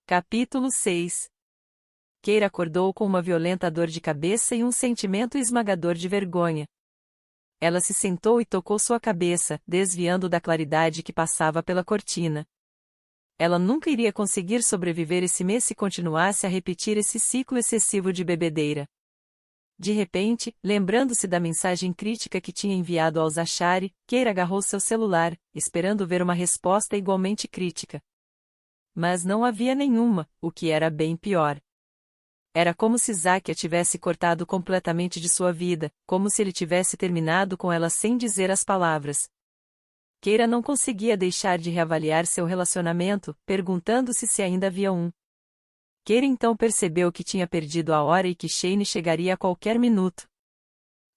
Capítulo 6. Keira acordou com uma violenta dor de cabeça e um sentimento esmagador de vergonha. Ela se sentou e tocou sua cabeça, desviando da claridade que passava pela cortina. Ela nunca iria conseguir sobreviver esse mês se continuasse a repetir esse ciclo excessivo de bebedeira. De repente, lembrando-se da mensagem crítica que tinha enviado ao Zachary, Keira agarrou seu celular, esperando ver uma resposta igualmente crítica. Mas não havia nenhuma, o que era bem pior. Era como se Zack a tivesse cortado completamente de sua vida, como se ele tivesse terminado com ela sem dizer as palavras. Keira não conseguia deixar de reavaliar seu relacionamento, perguntando-se se ainda havia um. Keira então percebeu que tinha perdido a hora e que Shane chegaria a qualquer minuto.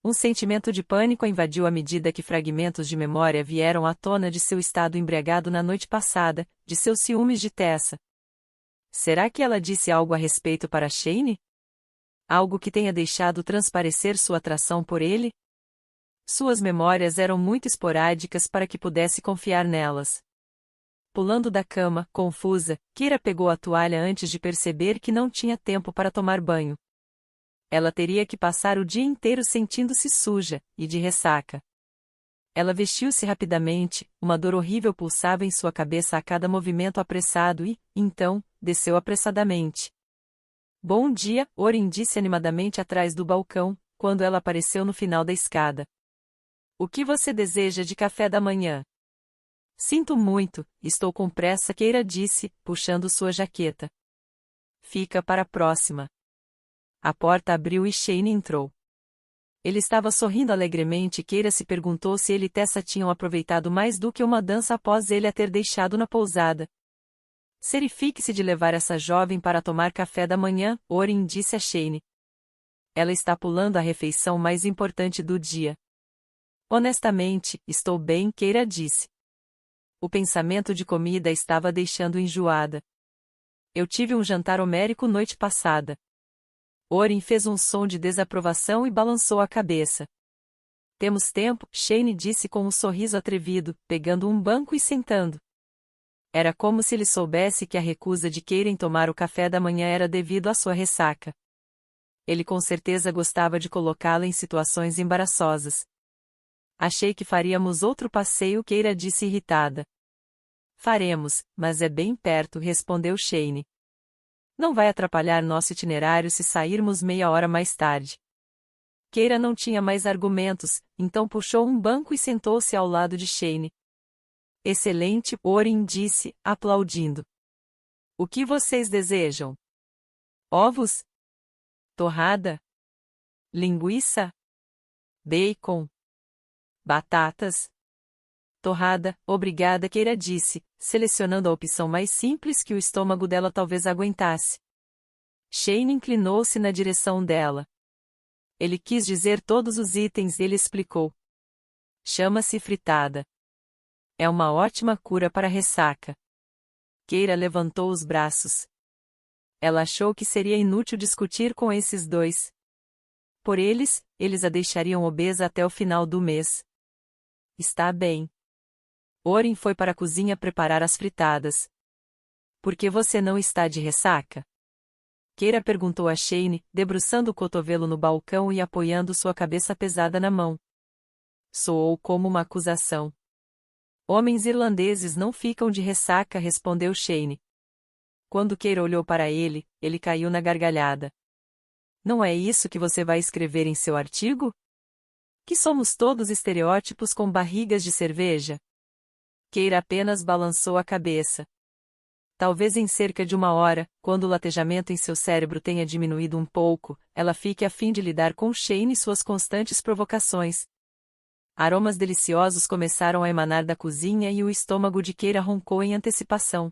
Um sentimento de pânico a invadiu à medida que fragmentos de memória vieram à tona de seu estado embriagado na noite passada, de seus ciúmes de Tessa. Será que ela disse algo a respeito para Shane? Algo que tenha deixado transparecer sua atração por ele? Suas memórias eram muito esporádicas para que pudesse confiar nelas. Pulando da cama, confusa, Keira pegou a toalha antes de perceber que não tinha tempo para tomar banho. Ela teria que passar o dia inteiro sentindo-se suja, e de ressaca. Ela vestiu-se rapidamente, uma dor horrível pulsava em sua cabeça a cada movimento apressado e, então, desceu apressadamente. Bom dia, Orin disse animadamente atrás do balcão, quando ela apareceu no final da escada. O que você deseja de café da manhã? Sinto muito, estou com pressa, Keira disse, puxando sua jaqueta. Fica para a próxima. A porta abriu e Shane entrou. Ele estava sorrindo alegremente e Keira se perguntou se ele e Tessa tinham aproveitado mais do que uma dança após ele a ter deixado na pousada. Certifique-se de levar essa jovem para tomar café da manhã, Orin disse a Shane. Ela está pulando a refeição mais importante do dia. Honestamente, estou bem, Keira disse. O pensamento de comida estava deixando enjoada. Eu tive um jantar homérico noite passada. Orin fez um som de desaprovação e balançou a cabeça. Temos tempo, Shane disse com um sorriso atrevido, pegando um banco e sentando. Era como se ele soubesse que a recusa de Keira em tomar o café da manhã era devido à sua ressaca. Ele com certeza gostava de colocá-la em situações embaraçosas. Achei que faríamos outro passeio, Keira disse irritada. Faremos, mas é bem perto, respondeu Shane. Não vai atrapalhar nosso itinerário se sairmos meia hora mais tarde. Keira não tinha mais argumentos, então puxou um banco e sentou-se ao lado de Shane. Excelente, Orin disse, aplaudindo. O que vocês desejam? Ovos? Torrada? Linguiça? Bacon? Batatas? Torrada, obrigada, Keira disse, selecionando a opção mais simples que o estômago dela talvez aguentasse. Shane inclinou-se na direção dela. Ele quis dizer todos os itens e ele explicou. Chama-se fritada. É uma ótima cura para ressaca. Keira levantou os braços. Ela achou que seria inútil discutir com esses dois. Por eles a deixariam obesa até o final do mês. Está bem. Orin foi para a cozinha preparar as fritadas. Por que você não está de ressaca? Keira perguntou a Shane, debruçando o cotovelo no balcão e apoiando sua cabeça pesada na mão. Soou como uma acusação. Homens irlandeses não ficam de ressaca, respondeu Shane. Quando Keira olhou para ele, ele caiu na gargalhada. Não é isso que você vai escrever em seu artigo? Que somos todos estereótipos com barrigas de cerveja? Keira apenas balançou a cabeça. Talvez em cerca de uma hora, quando o latejamento em seu cérebro tenha diminuído um pouco, ela fique a fim de lidar com Shane e suas constantes provocações. Aromas deliciosos começaram a emanar da cozinha e o estômago de Keira roncou em antecipação.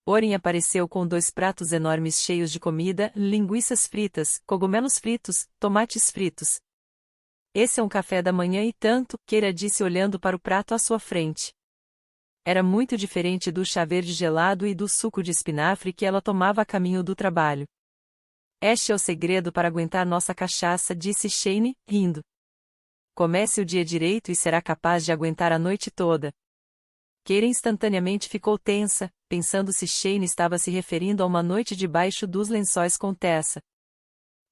Orin apareceu com 2 pratos enormes cheios de comida, linguiças fritas, cogumelos fritos, tomates fritos. Esse é um café da manhã e tanto, Keira disse olhando para o prato à sua frente. Era muito diferente do chá verde gelado e do suco de espinafre que ela tomava a caminho do trabalho. Este é o segredo para aguentar nossa cachaça, disse Shane, rindo. Comece o dia direito e será capaz de aguentar a noite toda. Keira instantaneamente ficou tensa, pensando se Shane estava se referindo a uma noite debaixo dos lençóis com Tessa.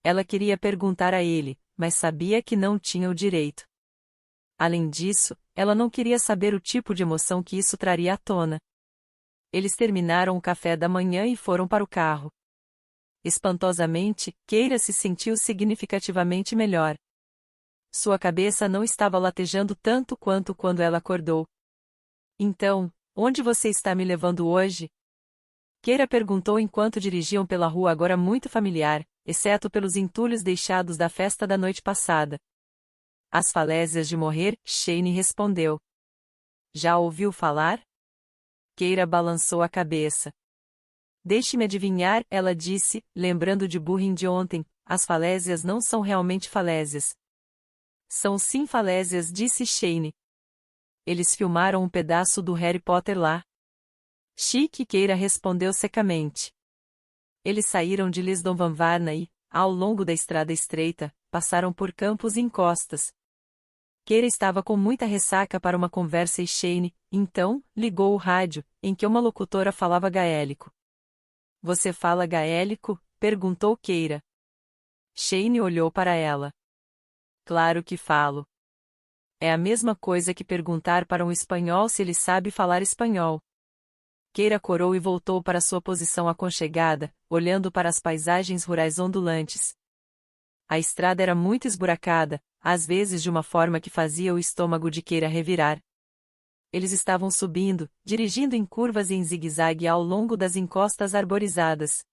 Ela queria perguntar a ele, mas sabia que não tinha o direito. Além disso, ela não queria saber o tipo de emoção que isso traria à tona. Eles terminaram o café da manhã e foram para o carro. Espantosamente, Keira se sentiu significativamente melhor. Sua cabeça não estava latejando tanto quanto quando ela acordou. Então, onde você está me levando hoje? Keira perguntou enquanto dirigiam pela rua agora muito familiar, exceto pelos entulhos deixados da festa da noite passada. As falésias de morrer, Shane respondeu. Já ouviu falar? Keira balançou a cabeça. Deixe-me adivinhar, ela disse, lembrando de Burring de ontem, as falésias não são realmente falésias. São sim falésias, disse Shane. Eles filmaram um pedaço do Harry Potter lá. Chique, Keira respondeu secamente. Eles saíram de Lisdon Van Varna e, ao longo da estrada estreita, passaram por campos e encostas. Keira estava com muita ressaca para uma conversa e Shane, então, ligou o rádio, em que uma locutora falava gaélico. Você fala gaélico? Perguntou Keira. Shane olhou para ela. Claro que falo. É a mesma coisa que perguntar para um espanhol se ele sabe falar espanhol. Keira corou e voltou para sua posição aconchegada, olhando para as paisagens rurais ondulantes. A estrada era muito esburacada, às vezes de uma forma que fazia o estômago de Keira revirar. Eles estavam subindo, dirigindo em curvas e em zigue-zague ao longo das encostas arborizadas.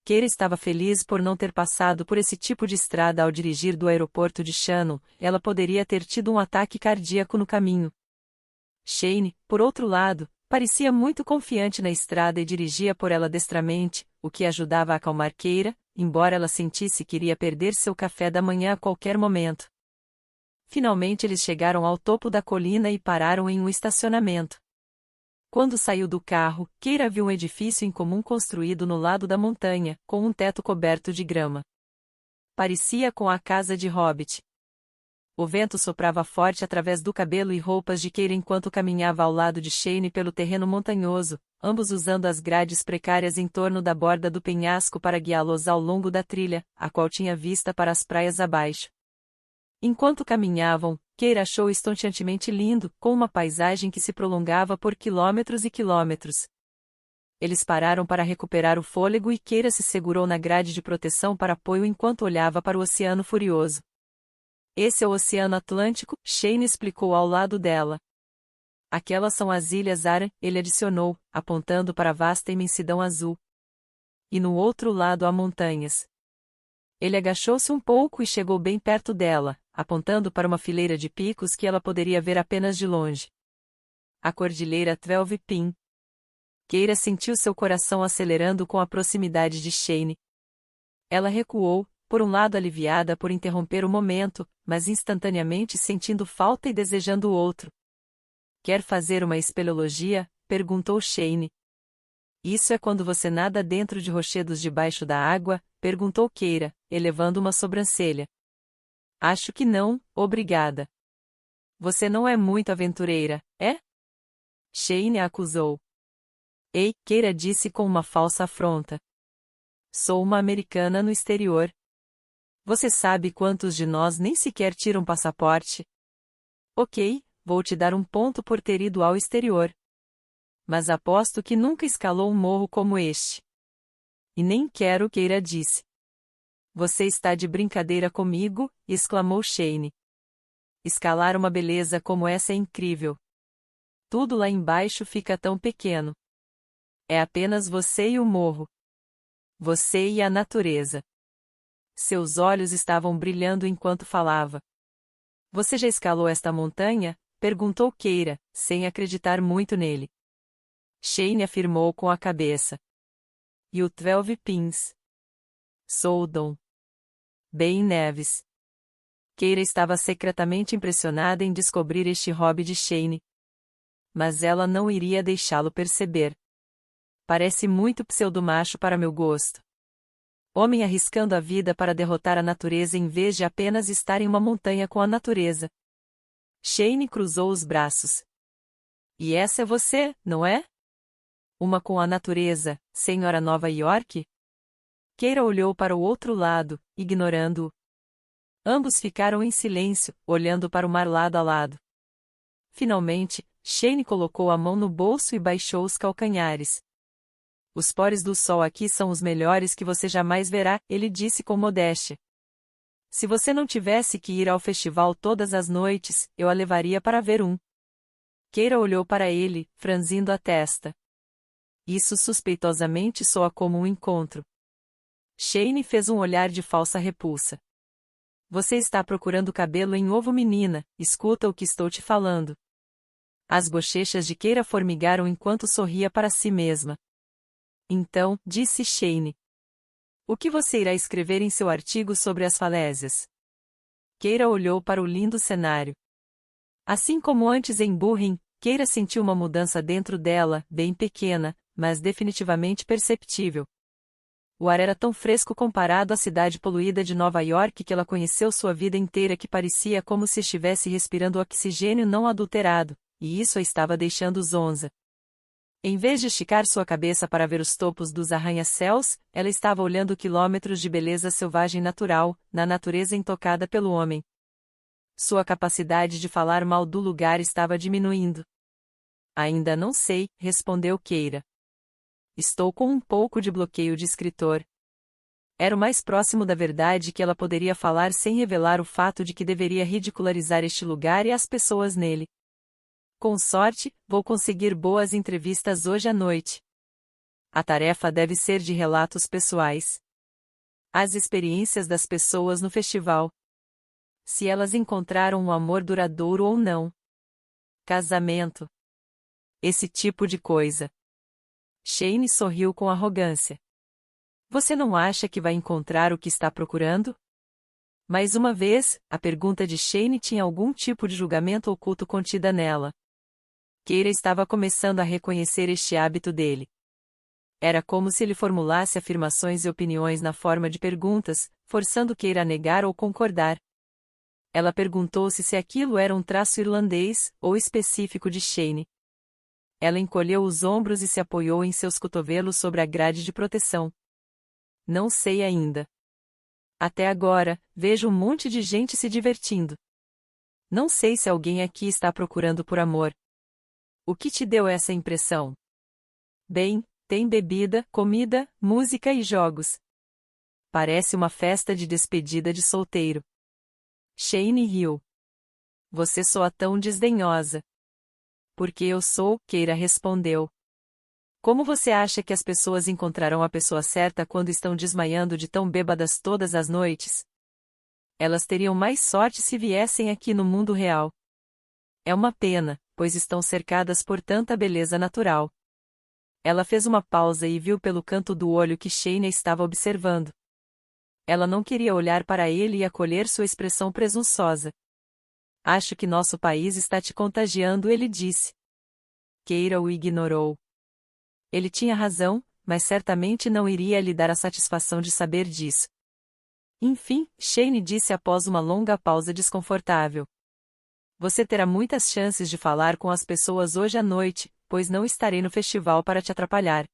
Keira estava feliz por não ter passado por esse tipo de estrada ao dirigir do aeroporto de Shannon, ela poderia ter tido um ataque cardíaco no caminho. Shane, por outro lado, parecia muito confiante na estrada e dirigia por ela destramente, o que ajudava a acalmar Keira, embora ela sentisse que iria perder seu café da manhã a qualquer momento. Finalmente eles chegaram ao topo da colina e pararam em um estacionamento. Quando saiu do carro, Keira viu um edifício incomum construído no lado da montanha, com um teto coberto de grama. Parecia com a casa de Hobbit. O vento soprava forte através do cabelo e roupas de Keira enquanto caminhava ao lado de Shane pelo terreno montanhoso, ambos usando as grades precárias em torno da borda do penhasco para guiá-los ao longo da trilha, a qual tinha vista para as praias abaixo. Enquanto caminhavam, Keira achou estonteantemente lindo, com uma paisagem que se prolongava por quilômetros e quilômetros. Eles pararam para recuperar o fôlego e Keira se segurou na grade de proteção para apoio enquanto olhava para o oceano furioso. Esse é o Oceano Atlântico, Shane explicou ao lado dela. Aquelas são as Ilhas Aran, ele adicionou, apontando para a vasta imensidão azul. E no outro lado há montanhas. Ele agachou-se um pouco e chegou bem perto dela, apontando para uma fileira de picos que ela poderia ver apenas de longe. A cordilheira Twelve Pin. Keira sentiu seu coração acelerando com a proximidade de Shane. Ela recuou, por um lado aliviada por interromper o momento, mas instantaneamente sentindo falta e desejando o outro. Quer fazer uma espeleologia? Perguntou Shane. Isso é quando você nada dentro de rochedos debaixo da água? Perguntou Keira, elevando uma sobrancelha. Acho que não, obrigada. Você não é muito aventureira, é? Shane a acusou. Ei, Keira disse com uma falsa afronta. Sou uma americana no exterior. Você sabe quantos de nós nem sequer tiram passaporte? Ok, vou te dar um ponto por ter ido ao exterior. Mas aposto que nunca escalou um morro como este. E nem quero, Keira disse. Você está de brincadeira comigo? Exclamou Shane. Escalar uma beleza como essa é incrível. Tudo lá embaixo fica tão pequeno. É apenas você e o morro. Você e a natureza. Seus olhos estavam brilhando enquanto falava. Você já escalou esta montanha? Perguntou Keira, sem acreditar muito nele. Shane afirmou com a cabeça. E o 12 Pins? Soldon. Bem Neves. Keira estava secretamente impressionada em descobrir este hobby de Shane. Mas ela não iria deixá-lo perceber. Parece muito pseudo-macho para meu gosto. Homem arriscando a vida para derrotar a natureza em vez de apenas estar em uma montanha com a natureza. Shane cruzou os braços. E essa é você, não é? uma com a natureza, Senhora Nova York? Keira olhou para o outro lado, ignorando-o. Ambos ficaram em silêncio, olhando para o mar lado a lado. Finalmente, Shane colocou a mão no bolso e baixou os calcanhares. Os pôres do sol aqui são os melhores que você jamais verá, ele disse com modéstia. Se você não tivesse que ir ao festival todas as noites, eu a levaria para ver um. Keira olhou para ele, franzindo a testa. Isso suspeitosamente soa como um encontro. Shane fez um olhar de falsa repulsa. Você está procurando cabelo em ovo, menina, escuta o que estou te falando. As bochechas de Keira formigaram enquanto sorria para si mesma. Então, disse Shane. O que você irá escrever em seu artigo sobre as falésias? Keira olhou para o lindo cenário. Assim como antes em Burren, Keira sentiu uma mudança dentro dela, bem pequena, mas definitivamente perceptível. O ar era tão fresco comparado à cidade poluída de Nova York que ela conheceu sua vida inteira que parecia como se estivesse respirando oxigênio não adulterado, e isso a estava deixando zonza. Em vez de esticar sua cabeça para ver os topos dos arranha-céus, ela estava olhando quilômetros de beleza selvagem natural, na natureza intocada pelo homem. Sua capacidade de falar mal do lugar estava diminuindo. Ainda não sei, respondeu Keira. Estou com um pouco de bloqueio de escritor. Era o mais próximo da verdade que ela poderia falar sem revelar o fato de que deveria ridicularizar este lugar e as pessoas nele. Com sorte, vou conseguir boas entrevistas hoje à noite. A tarefa deve ser de relatos pessoais. As experiências das pessoas no festival. Se elas encontraram um amor duradouro ou não. Casamento. Esse tipo de coisa. Shane sorriu com arrogância. Você não acha que vai encontrar o que está procurando? Mais uma vez, a pergunta de Shane tinha algum tipo de julgamento oculto contida nela. Keira estava começando a reconhecer este hábito dele. Era como se ele formulasse afirmações e opiniões na forma de perguntas, forçando Keira a negar ou concordar. Ela perguntou-se se aquilo era um traço irlandês, ou específico de Shane. Ela encolheu os ombros e se apoiou em seus cotovelos sobre a grade de proteção. Não sei ainda. Até agora, vejo um monte de gente se divertindo. Não sei se alguém aqui está procurando por amor. O que te deu essa impressão? Bem, tem bebida, comida, música e jogos. Parece uma festa de despedida de solteiro. Shane riu. Você soa tão desdenhosa. Porque eu sou, Keira respondeu. Como você acha que as pessoas encontrarão a pessoa certa quando estão desmaiando de tão bêbadas todas as noites? Elas teriam mais sorte se viessem aqui no mundo real. É uma pena, pois estão cercadas por tanta beleza natural. Ela fez uma pausa e viu pelo canto do olho que Shane estava observando. Ela não queria olhar para ele e acolher sua expressão presunçosa. Acho que nosso país está te contagiando, ele disse. Keira o ignorou. Ele tinha razão, mas certamente não iria lhe dar a satisfação de saber disso. Enfim, Shane disse após uma longa pausa desconfortável. Você terá muitas chances de falar com as pessoas hoje à noite, pois não estarei no festival para te atrapalhar.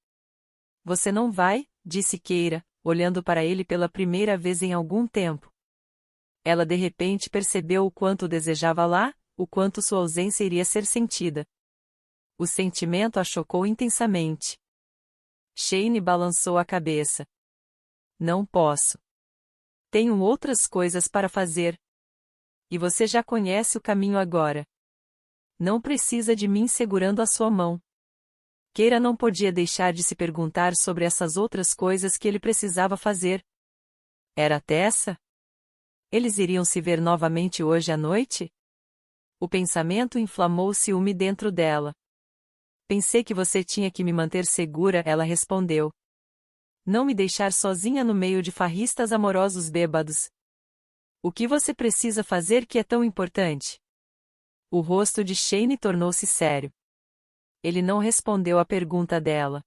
Você não vai? Disse Keira, olhando para ele pela primeira vez em algum tempo. Ela de repente percebeu o quanto o desejava lá, o quanto sua ausência iria ser sentida. O sentimento a chocou intensamente. Shane balançou a cabeça. Não posso. Tenho outras coisas para fazer. E você já conhece o caminho agora. Não precisa de mim segurando a sua mão. Keira não podia deixar de se perguntar sobre essas outras coisas que ele precisava fazer. Era Tessa? Eles iriam se ver novamente hoje à noite? O pensamento inflamou ciúme dentro dela. Pensei que você tinha que me manter segura, ela respondeu. Não me deixar sozinha no meio de farristas amorosos bêbados. O que você precisa fazer que é tão importante? O rosto de Shane tornou-se sério. Ele não respondeu à pergunta dela.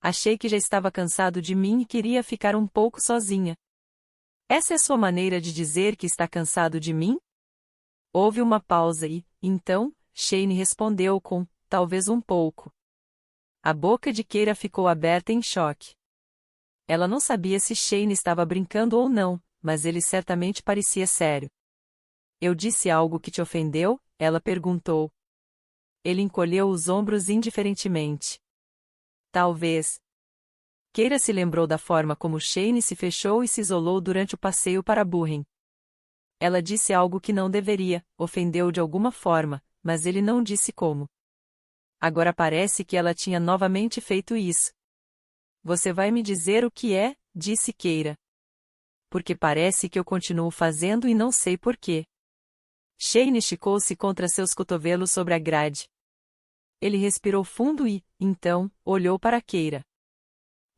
Achei que já estava cansado de mim e queria ficar um pouco sozinha. Essa é sua maneira de dizer que está cansado de mim? Houve uma pausa e, então, Shane respondeu com, talvez um pouco. A boca de Keira ficou aberta em choque. Ela não sabia se Shane estava brincando ou não, mas ele certamente parecia sério. Eu disse algo que te ofendeu? Ela perguntou. Ele encolheu os ombros indiferentemente. Talvez. Keira se lembrou da forma como Shane se fechou e se isolou durante o passeio para Burren. Ela disse algo que não deveria, ofendeu de alguma forma, mas ele não disse como. Agora parece que ela tinha novamente feito isso. Você vai me dizer o que é? Disse Keira. Porque parece que eu continuo fazendo e não sei por quê. Shane esticou-se contra seus cotovelos sobre a grade. Ele respirou fundo e, então, olhou para Keira.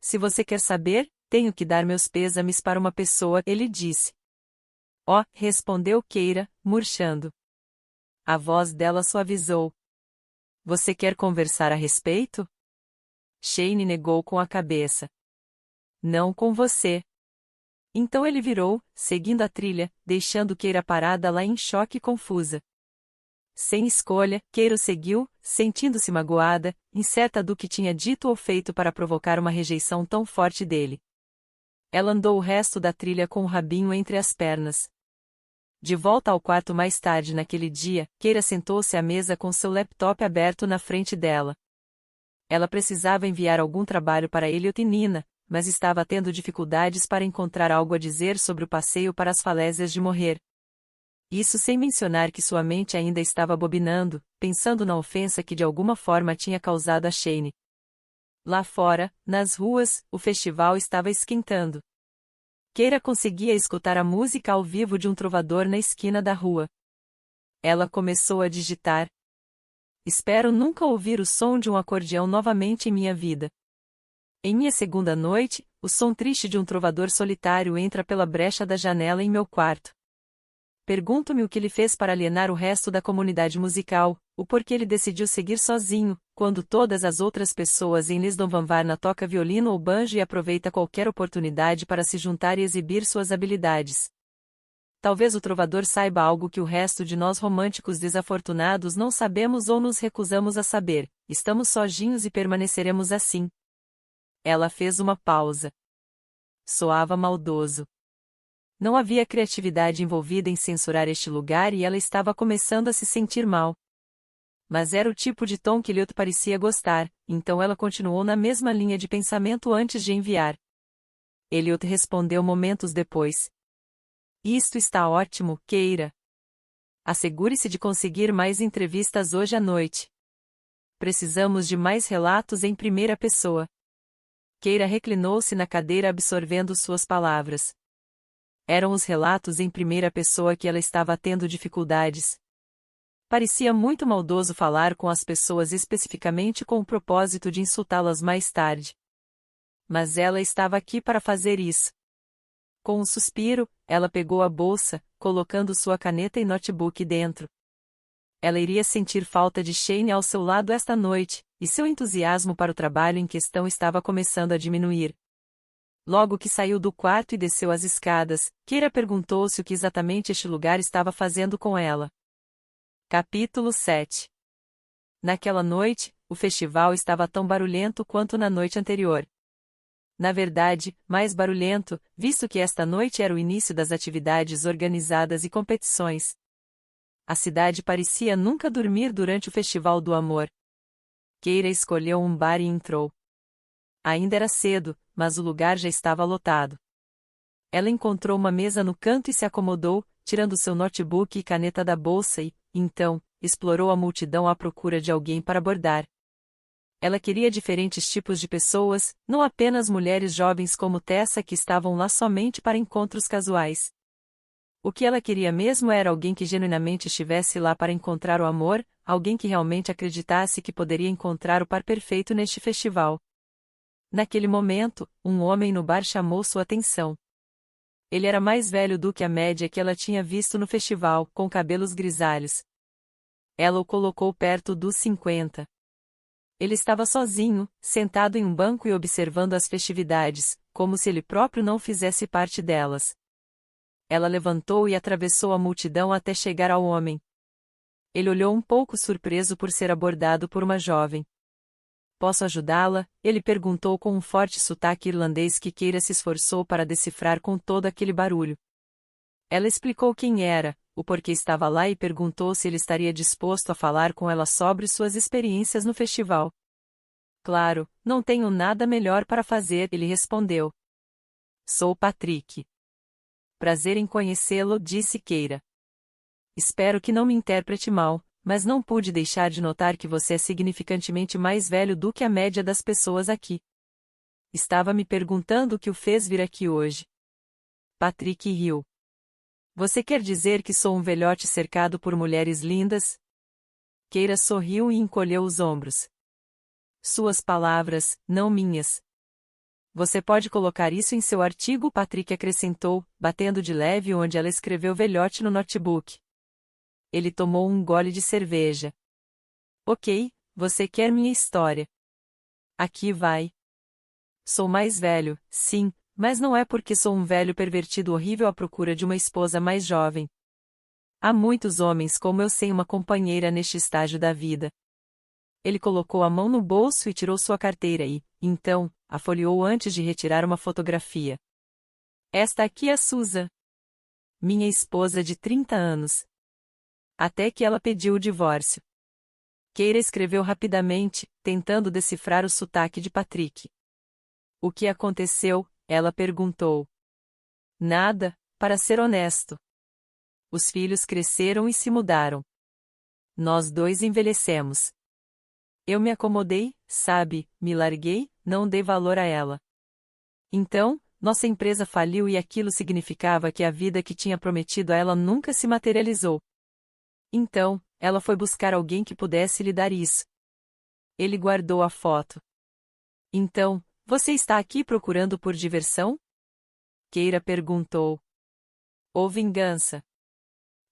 Se você quer saber, tenho que dar meus pêsames para uma pessoa, ele disse. Oh, respondeu Keira, murchando. A voz dela suavizou. Você quer conversar a respeito? Shane negou com a cabeça. Não com você. Então ele virou, seguindo a trilha, deixando Keira parada lá em choque e confusa. Sem escolha, Keira o seguiu, sentindo-se magoada, incerta do que tinha dito ou feito para provocar uma rejeição tão forte dele. Ela andou o resto da trilha com o rabinho entre as pernas. De volta ao quarto mais tarde naquele dia, Keira sentou-se à mesa com seu laptop aberto na frente dela. Ela precisava enviar algum trabalho para Elliot e Nina, mas estava tendo dificuldades para encontrar algo a dizer sobre o passeio para as falésias de morrer. Isso sem mencionar que sua mente ainda estava bobinando, pensando na ofensa que de alguma forma tinha causado a Shane. Lá fora, nas ruas, o festival estava esquentando. Keira conseguia escutar a música ao vivo de um trovador na esquina da rua. Ela começou a digitar. Espero nunca ouvir o som de um acordeão novamente em minha vida. Em minha segunda noite, o som triste de um trovador solitário entra pela brecha da janela em meu quarto. Pergunto-me o que ele fez para alienar o resto da comunidade musical, o porquê ele decidiu seguir sozinho, quando todas as outras pessoas em Lisdonvanvarna toca violino ou banjo e aproveita qualquer oportunidade para se juntar e exibir suas habilidades. Talvez o trovador saiba algo que o resto de nós românticos desafortunados não sabemos ou nos recusamos a saber, estamos sozinhos e permaneceremos assim. Ela fez uma pausa. Soava maldoso. Não havia criatividade envolvida em censurar este lugar e ela estava começando a se sentir mal. Mas era o tipo de tom que Elliot parecia gostar, então ela continuou na mesma linha de pensamento antes de enviar. Elliot respondeu momentos depois. Isto está ótimo, Keira. Assegure-se de conseguir mais entrevistas hoje à noite. Precisamos de mais relatos em primeira pessoa. Keira reclinou-se na cadeira absorvendo suas palavras. Eram os relatos em primeira pessoa que ela estava tendo dificuldades. Parecia muito maldoso falar com as pessoas especificamente com o propósito de insultá-las mais tarde. Mas ela estava aqui para fazer isso. Com um suspiro, ela pegou a bolsa, colocando sua caneta e notebook dentro. Ela iria sentir falta de Shane ao seu lado esta noite, e seu entusiasmo para o trabalho em questão estava começando a diminuir. Logo que saiu do quarto e desceu as escadas, Keira perguntou-se o que exatamente este lugar estava fazendo com ela. Capítulo 7. Naquela noite, o festival estava tão barulhento quanto na noite anterior. Na verdade, mais barulhento, visto que esta noite era o início das atividades organizadas e competições. A cidade parecia nunca dormir durante o Festival do Amor. Keira escolheu um bar e entrou. Ainda era cedo, mas o lugar já estava lotado. Ela encontrou uma mesa no canto e se acomodou, tirando seu notebook e caneta da bolsa e, então, explorou a multidão à procura de alguém para abordar. Ela queria diferentes tipos de pessoas, não apenas mulheres jovens como Tessa que estavam lá somente para encontros casuais. O que ela queria mesmo era alguém que genuinamente estivesse lá para encontrar o amor, alguém que realmente acreditasse que poderia encontrar o par perfeito neste festival. Naquele momento, um homem no bar chamou sua atenção. Ele era mais velho do que a média que ela tinha visto no festival, com cabelos grisalhos. Ela o colocou perto dos 50. Ele estava sozinho, sentado em um banco e observando as festividades, como se ele próprio não fizesse parte delas. Ela levantou e atravessou a multidão até chegar ao homem. Ele olhou um pouco surpreso por ser abordado por uma jovem. Posso ajudá-la? Ele perguntou com um forte sotaque irlandês que Keira se esforçou para decifrar com todo aquele barulho. Ela explicou quem era, o porquê estava lá e perguntou se ele estaria disposto a falar com ela sobre suas experiências no festival. Claro, não tenho nada melhor para fazer, ele respondeu. Sou Patrick. Prazer em conhecê-lo, disse Keira. Espero que não me interprete mal, mas não pude deixar de notar que você é significantemente mais velho do que a média das pessoas aqui. Estava me perguntando o que o fez vir aqui hoje. Patrick riu. Você quer dizer que sou um velhote cercado por mulheres lindas? Keira sorriu e encolheu os ombros. Suas palavras, não minhas. Você pode colocar isso em seu artigo, Patrick acrescentou, batendo de leve onde ela escreveu velhote no notebook. Ele tomou um gole de cerveja. Ok, você quer minha história. Aqui vai. Sou mais velho, sim, mas não é porque sou um velho pervertido horrível à procura de uma esposa mais jovem. Há muitos homens como eu sem uma companheira neste estágio da vida. Ele colocou a mão no bolso e tirou sua carteira e, então, a folheou antes de retirar uma fotografia. Esta aqui é Susan. Minha esposa de 30 anos. Até que ela pediu o divórcio. Keira escreveu rapidamente, tentando decifrar o sotaque de Patrick. O que aconteceu? Ela perguntou. Nada, para ser honesto. Os filhos cresceram e se mudaram. Nós dois envelhecemos. Eu me acomodei, sabe, me larguei, não dei valor a ela. Então, nossa empresa faliu e aquilo significava que a vida que tinha prometido a ela nunca se materializou. Então, ela foi buscar alguém que pudesse lhe dar isso. Ele guardou a foto. Então, você está aqui procurando por diversão? Keira perguntou. Ou vingança?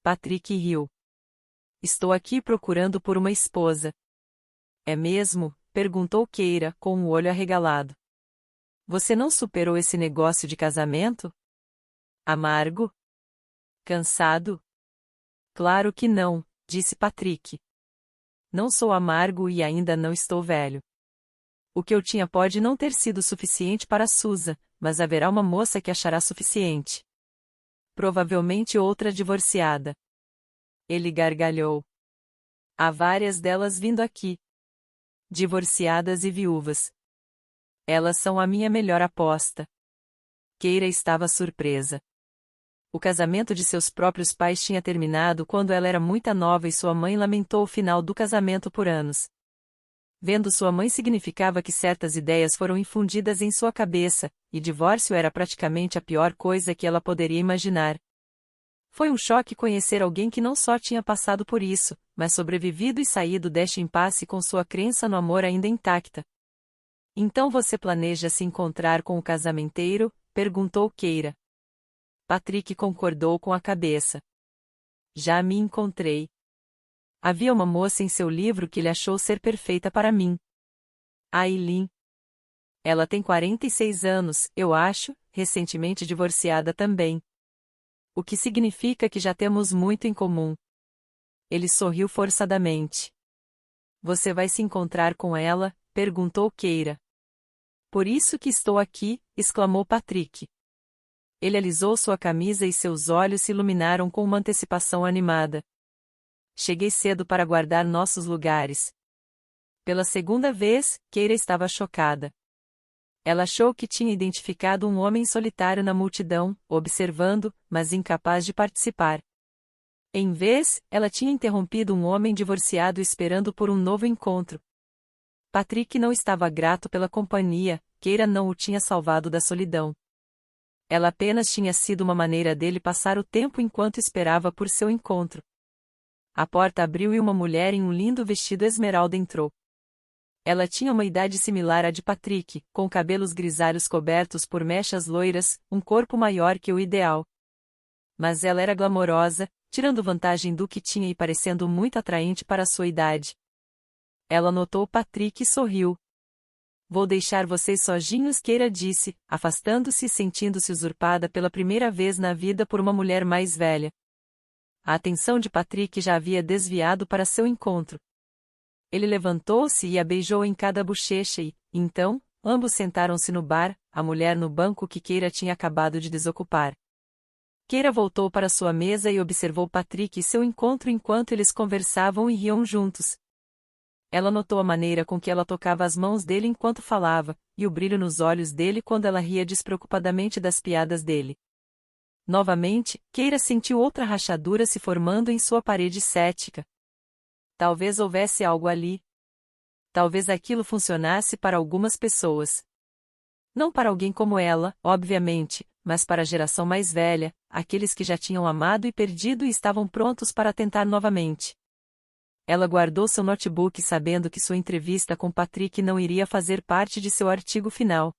Patrick riu. Estou aqui procurando por uma esposa. É mesmo? Perguntou Keira, com o olho arregalado. Você não superou esse negócio de casamento? Amargo? Cansado? Claro que não, disse Patrick. Não sou amargo e ainda não estou velho. O que eu tinha pode não ter sido suficiente para Susan, mas haverá uma moça que achará suficiente. Provavelmente outra divorciada. Ele gargalhou. Há várias delas vindo aqui. Divorciadas e viúvas. Elas são a minha melhor aposta. Keira estava surpresa. O casamento de seus próprios pais tinha terminado quando ela era muito nova e sua mãe lamentou o final do casamento por anos. Vendo sua mãe significava que certas ideias foram infundidas em sua cabeça, e divórcio era praticamente a pior coisa que ela poderia imaginar. Foi um choque conhecer alguém que não só tinha passado por isso, mas sobrevivido e saído deste impasse com sua crença no amor ainda intacta. Então você planeja se encontrar com o casamenteiro? Perguntou Keira. Patrick concordou com a cabeça. Já me encontrei. Havia uma moça em seu livro que ele achou ser perfeita para mim. Aileen. Ela tem 46 anos, eu acho, recentemente divorciada também. O que significa que já temos muito em comum. Ele sorriu forçadamente. Você vai se encontrar com ela? Perguntou Keira. Por isso que estou aqui, exclamou Patrick. Ele alisou sua camisa e seus olhos se iluminaram com uma antecipação animada. Cheguei cedo para guardar nossos lugares. Pela segunda vez, Keira estava chocada. Ela achou que tinha identificado um homem solitário na multidão, observando, mas incapaz de participar. Em vez, ela tinha interrompido um homem divorciado esperando por um novo encontro. Patrick não estava grato pela companhia, Keira não o tinha salvado da solidão. Ela apenas tinha sido uma maneira dele passar o tempo enquanto esperava por seu encontro. A porta abriu e uma mulher em um lindo vestido esmeralda entrou. Ela tinha uma idade similar à de Patrick, com cabelos grisalhos cobertos por mechas loiras, um corpo maior que o ideal. Mas ela era glamourosa, tirando vantagem do que tinha e parecendo muito atraente para sua idade. Ela notou Patrick e sorriu. Vou deixar vocês sozinhos, Keira disse, afastando-se e sentindo-se usurpada pela primeira vez na vida por uma mulher mais velha. A atenção de Patrick já havia desviado para seu encontro. Ele levantou-se e a beijou em cada bochecha e, então, ambos sentaram-se no bar, a mulher no banco que Keira tinha acabado de desocupar. Keira voltou para sua mesa e observou Patrick e seu encontro enquanto eles conversavam e riam juntos. Ela notou a maneira com que ela tocava as mãos dele enquanto falava, e o brilho nos olhos dele quando ela ria despreocupadamente das piadas dele. Novamente, Keira sentiu outra rachadura se formando em sua parede cética. Talvez houvesse algo ali. Talvez aquilo funcionasse para algumas pessoas. Não para alguém como ela, obviamente, mas para a geração mais velha, aqueles que já tinham amado e perdido e estavam prontos para tentar novamente. Ela guardou seu notebook sabendo que sua entrevista com Patrick não iria fazer parte de seu artigo final.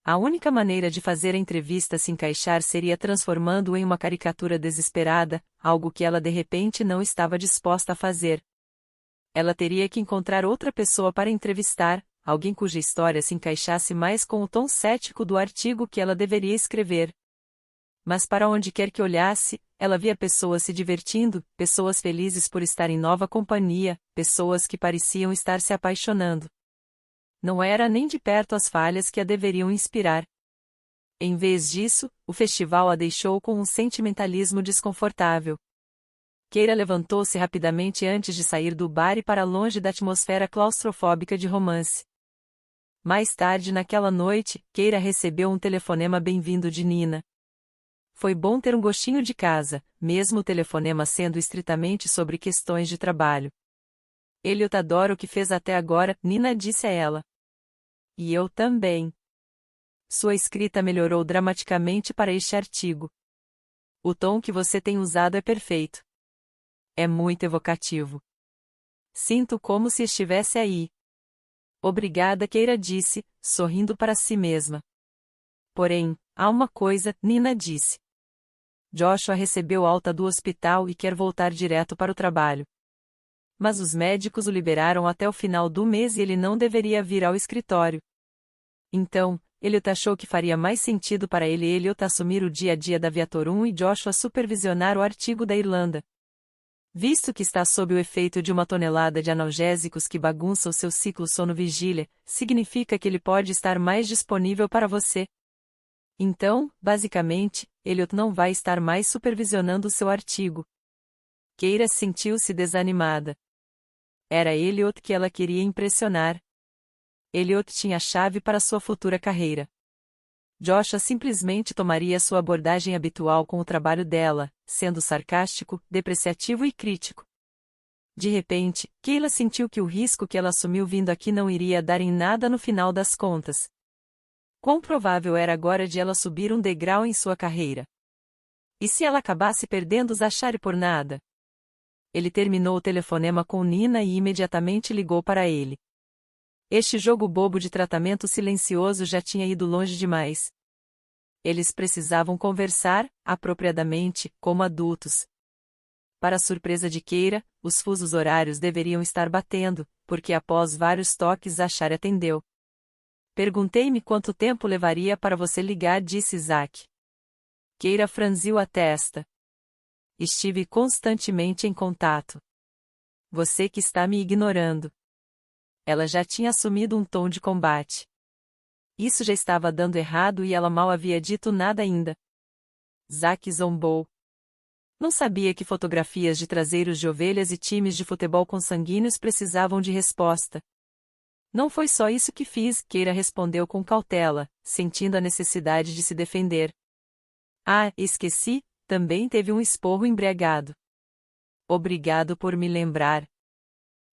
A única maneira de fazer a entrevista se encaixar seria transformando-o em uma caricatura desesperada, algo que ela de repente não estava disposta a fazer. Ela teria que encontrar outra pessoa para entrevistar, alguém cuja história se encaixasse mais com o tom cético do artigo que ela deveria escrever. Mas para onde quer que olhasse, ela via pessoas se divertindo, pessoas felizes por estar em nova companhia, pessoas que pareciam estar se apaixonando. Não era nem de perto as falhas que a deveriam inspirar. Em vez disso, o festival a deixou com um sentimentalismo desconfortável. Keira levantou-se rapidamente antes de sair do bar e para longe da atmosfera claustrofóbica de romance. Mais tarde naquela noite, Keira recebeu um telefonema bem-vindo de Nina. Foi bom ter um gostinho de casa, mesmo o telefonema sendo estritamente sobre questões de trabalho. Elliot adora o que fez até agora, Nina disse a ela. E eu também. Sua escrita melhorou dramaticamente para este artigo. O tom que você tem usado é perfeito. É muito evocativo. Sinto como se estivesse aí. Obrigada, Keira disse, sorrindo para si mesma. Porém, há uma coisa, Nina disse. Joshua recebeu alta do hospital e quer voltar direto para o trabalho. Mas os médicos o liberaram até o final do mês e ele não deveria vir ao escritório. Então, Elliot achou que faria mais sentido para ele Elliot assumir o dia a dia da Viator 1 e Joshua supervisionar o artigo da Irlanda. Visto que está sob o efeito de uma tonelada de analgésicos que bagunça o seu ciclo sono-vigília, significa que ele pode estar mais disponível para você. Então, basicamente, Elliot não vai estar mais supervisionando o seu artigo. Keira sentiu-se desanimada. Era Elliot que ela queria impressionar. Elliot tinha a chave para sua futura carreira. Joshua simplesmente tomaria sua abordagem habitual com o trabalho dela, sendo sarcástico, depreciativo e crítico. De repente, Keila sentiu que o risco que ela assumiu vindo aqui não iria dar em nada no final das contas. Quão provável era agora de ela subir um degrau em sua carreira? E se ela acabasse perdendo os Achare por nada? Ele terminou o telefonema com Nina e imediatamente ligou para ele. Este jogo bobo de tratamento silencioso já tinha ido longe demais. Eles precisavam conversar, apropriadamente, como adultos. Para surpresa de Keira, os fusos horários deveriam estar batendo, porque após vários toques Achare atendeu. Perguntei-me quanto tempo levaria para você ligar, disse Isaac. Keira franziu a testa. Estive constantemente em contato. Você que está me ignorando. Ela já tinha assumido um tom de combate. Isso já estava dando errado e ela mal havia dito nada ainda. Zack zombou. Não sabia que fotografias de traseiros de ovelhas e times de futebol consanguíneos precisavam de resposta. Não foi só isso que fiz, Keira respondeu com cautela, sentindo a necessidade de se defender. Ah, esqueci, também teve um esporro embriagado. Obrigado por me lembrar.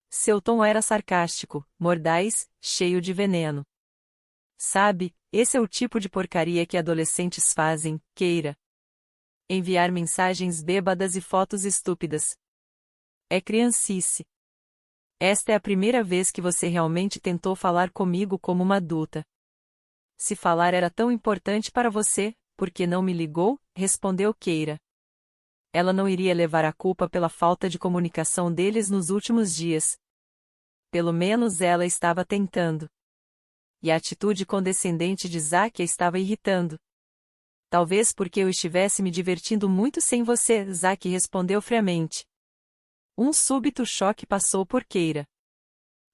Seu tom era sarcástico, mordaz, cheio de veneno. Sabe, esse é o tipo de porcaria que adolescentes fazem, Keira. Enviar mensagens bêbadas e fotos estúpidas. É criancice. Esta é a primeira vez que você realmente tentou falar comigo como uma adulta. Se falar era tão importante para você, por que não me ligou? Respondeu Keira. Ela não iria levar a culpa pela falta de comunicação deles nos últimos dias. Pelo menos ela estava tentando. E a atitude condescendente de Zack a estava irritando. Talvez porque eu estivesse me divertindo muito sem você, Zack respondeu friamente. Um súbito choque passou por Keira.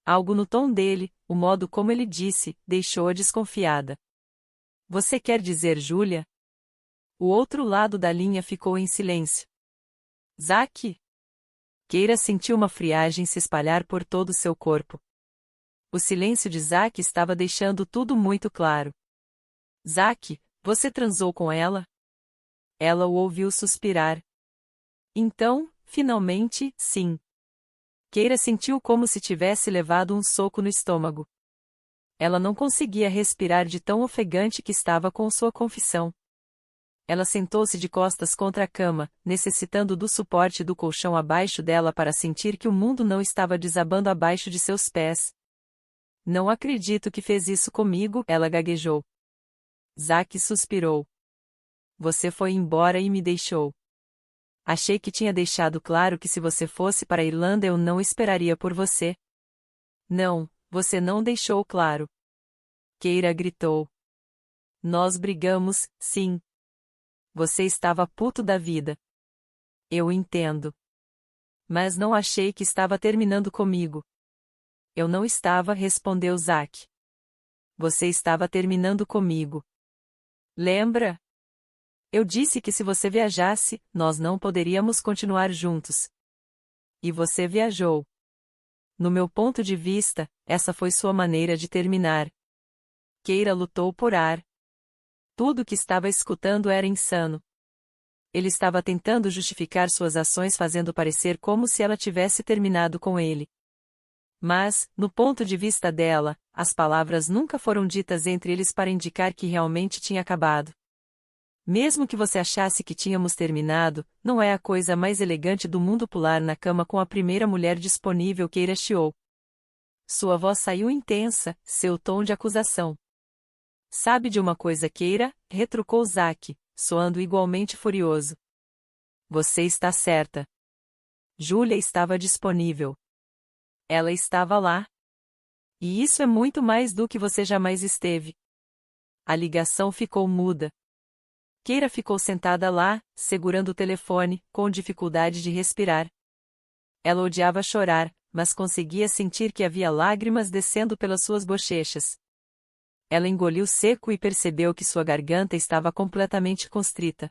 Algo no tom dele, o modo como ele disse, deixou-a desconfiada. Você quer dizer Júlia? O outro lado da linha ficou em silêncio. Zack? Keira sentiu uma friagem se espalhar por todo o seu corpo. O silêncio de Zack estava deixando tudo muito claro. Zack, você transou com ela? Ela o ouviu suspirar. Então, finalmente, sim. Keira sentiu como se tivesse levado um soco no estômago. Ela não conseguia respirar de tão ofegante que estava com sua confissão. Ela sentou-se de costas contra a cama, necessitando do suporte do colchão abaixo dela para sentir que o mundo não estava desabando abaixo de seus pés. Não acredito que fez isso comigo, ela gaguejou. Zack suspirou. Você foi embora e me deixou. Achei que tinha deixado claro que se você fosse para a Irlanda eu não esperaria por você. Não, você não deixou claro. Keira gritou. Nós brigamos, sim. Você estava puto da vida. Eu entendo. Mas não achei que estava terminando comigo. Eu não estava, respondeu Zack. Você estava terminando comigo. Lembra? Eu disse que se você viajasse, nós não poderíamos continuar juntos. E você viajou. No meu ponto de vista, essa foi sua maneira de terminar. Keira lutou por ar. Tudo o que estava escutando era insano. Ele estava tentando justificar suas ações fazendo parecer como se ela tivesse terminado com ele. Mas, no ponto de vista dela, as palavras nunca foram ditas entre eles para indicar que realmente tinha acabado. Mesmo que você achasse que tínhamos terminado, não é a coisa mais elegante do mundo pular na cama com a primeira mulher disponível, Keira chiou. Sua voz saiu intensa, seu tom de acusação. Sabe de uma coisa, Keira? Retrucou Zack, soando igualmente furioso. Você está certa. Júlia estava disponível. Ela estava lá. E isso é muito mais do que você jamais esteve. A ligação ficou muda. Keira ficou sentada lá, segurando o telefone, com dificuldade de respirar. Ela odiava chorar, mas conseguia sentir que havia lágrimas descendo pelas suas bochechas. Ela engoliu seco e percebeu que sua garganta estava completamente constrita.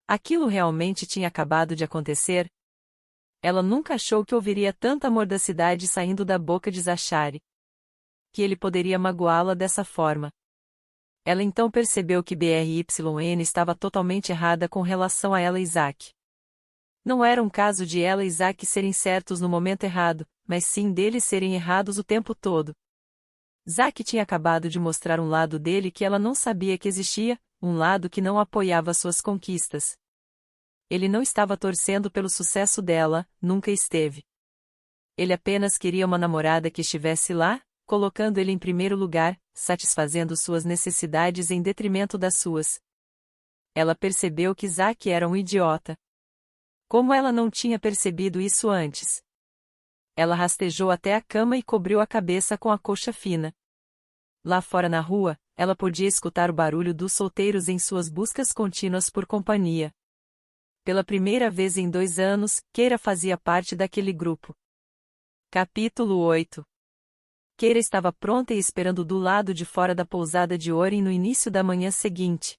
Aquilo realmente tinha acabado de acontecer? Ela nunca achou que ouviria tanta mordacidade saindo da boca de Zachary. Que ele poderia magoá-la dessa forma. Ela então percebeu que BRYN estava totalmente errada com relação a ela e Zack. Não era um caso de ela e Zack serem certos no momento errado, mas sim deles serem errados o tempo todo. Zack tinha acabado de mostrar um lado dele que ela não sabia que existia, um lado que não apoiava suas conquistas. Ele não estava torcendo pelo sucesso dela, nunca esteve. Ele apenas queria uma namorada que estivesse lá, colocando ele em primeiro lugar, satisfazendo suas necessidades em detrimento das suas. Ela percebeu que Zack era um idiota. Como ela não tinha percebido isso antes? Ela rastejou até a cama e cobriu a cabeça com a coxa fina. Lá fora na rua, ela podia escutar o barulho dos solteiros em suas buscas contínuas por companhia. Pela primeira vez em 2 anos, Keira fazia parte daquele grupo. Capítulo 8. Keira estava pronta e esperando do lado de fora da pousada de Oren no início da manhã seguinte.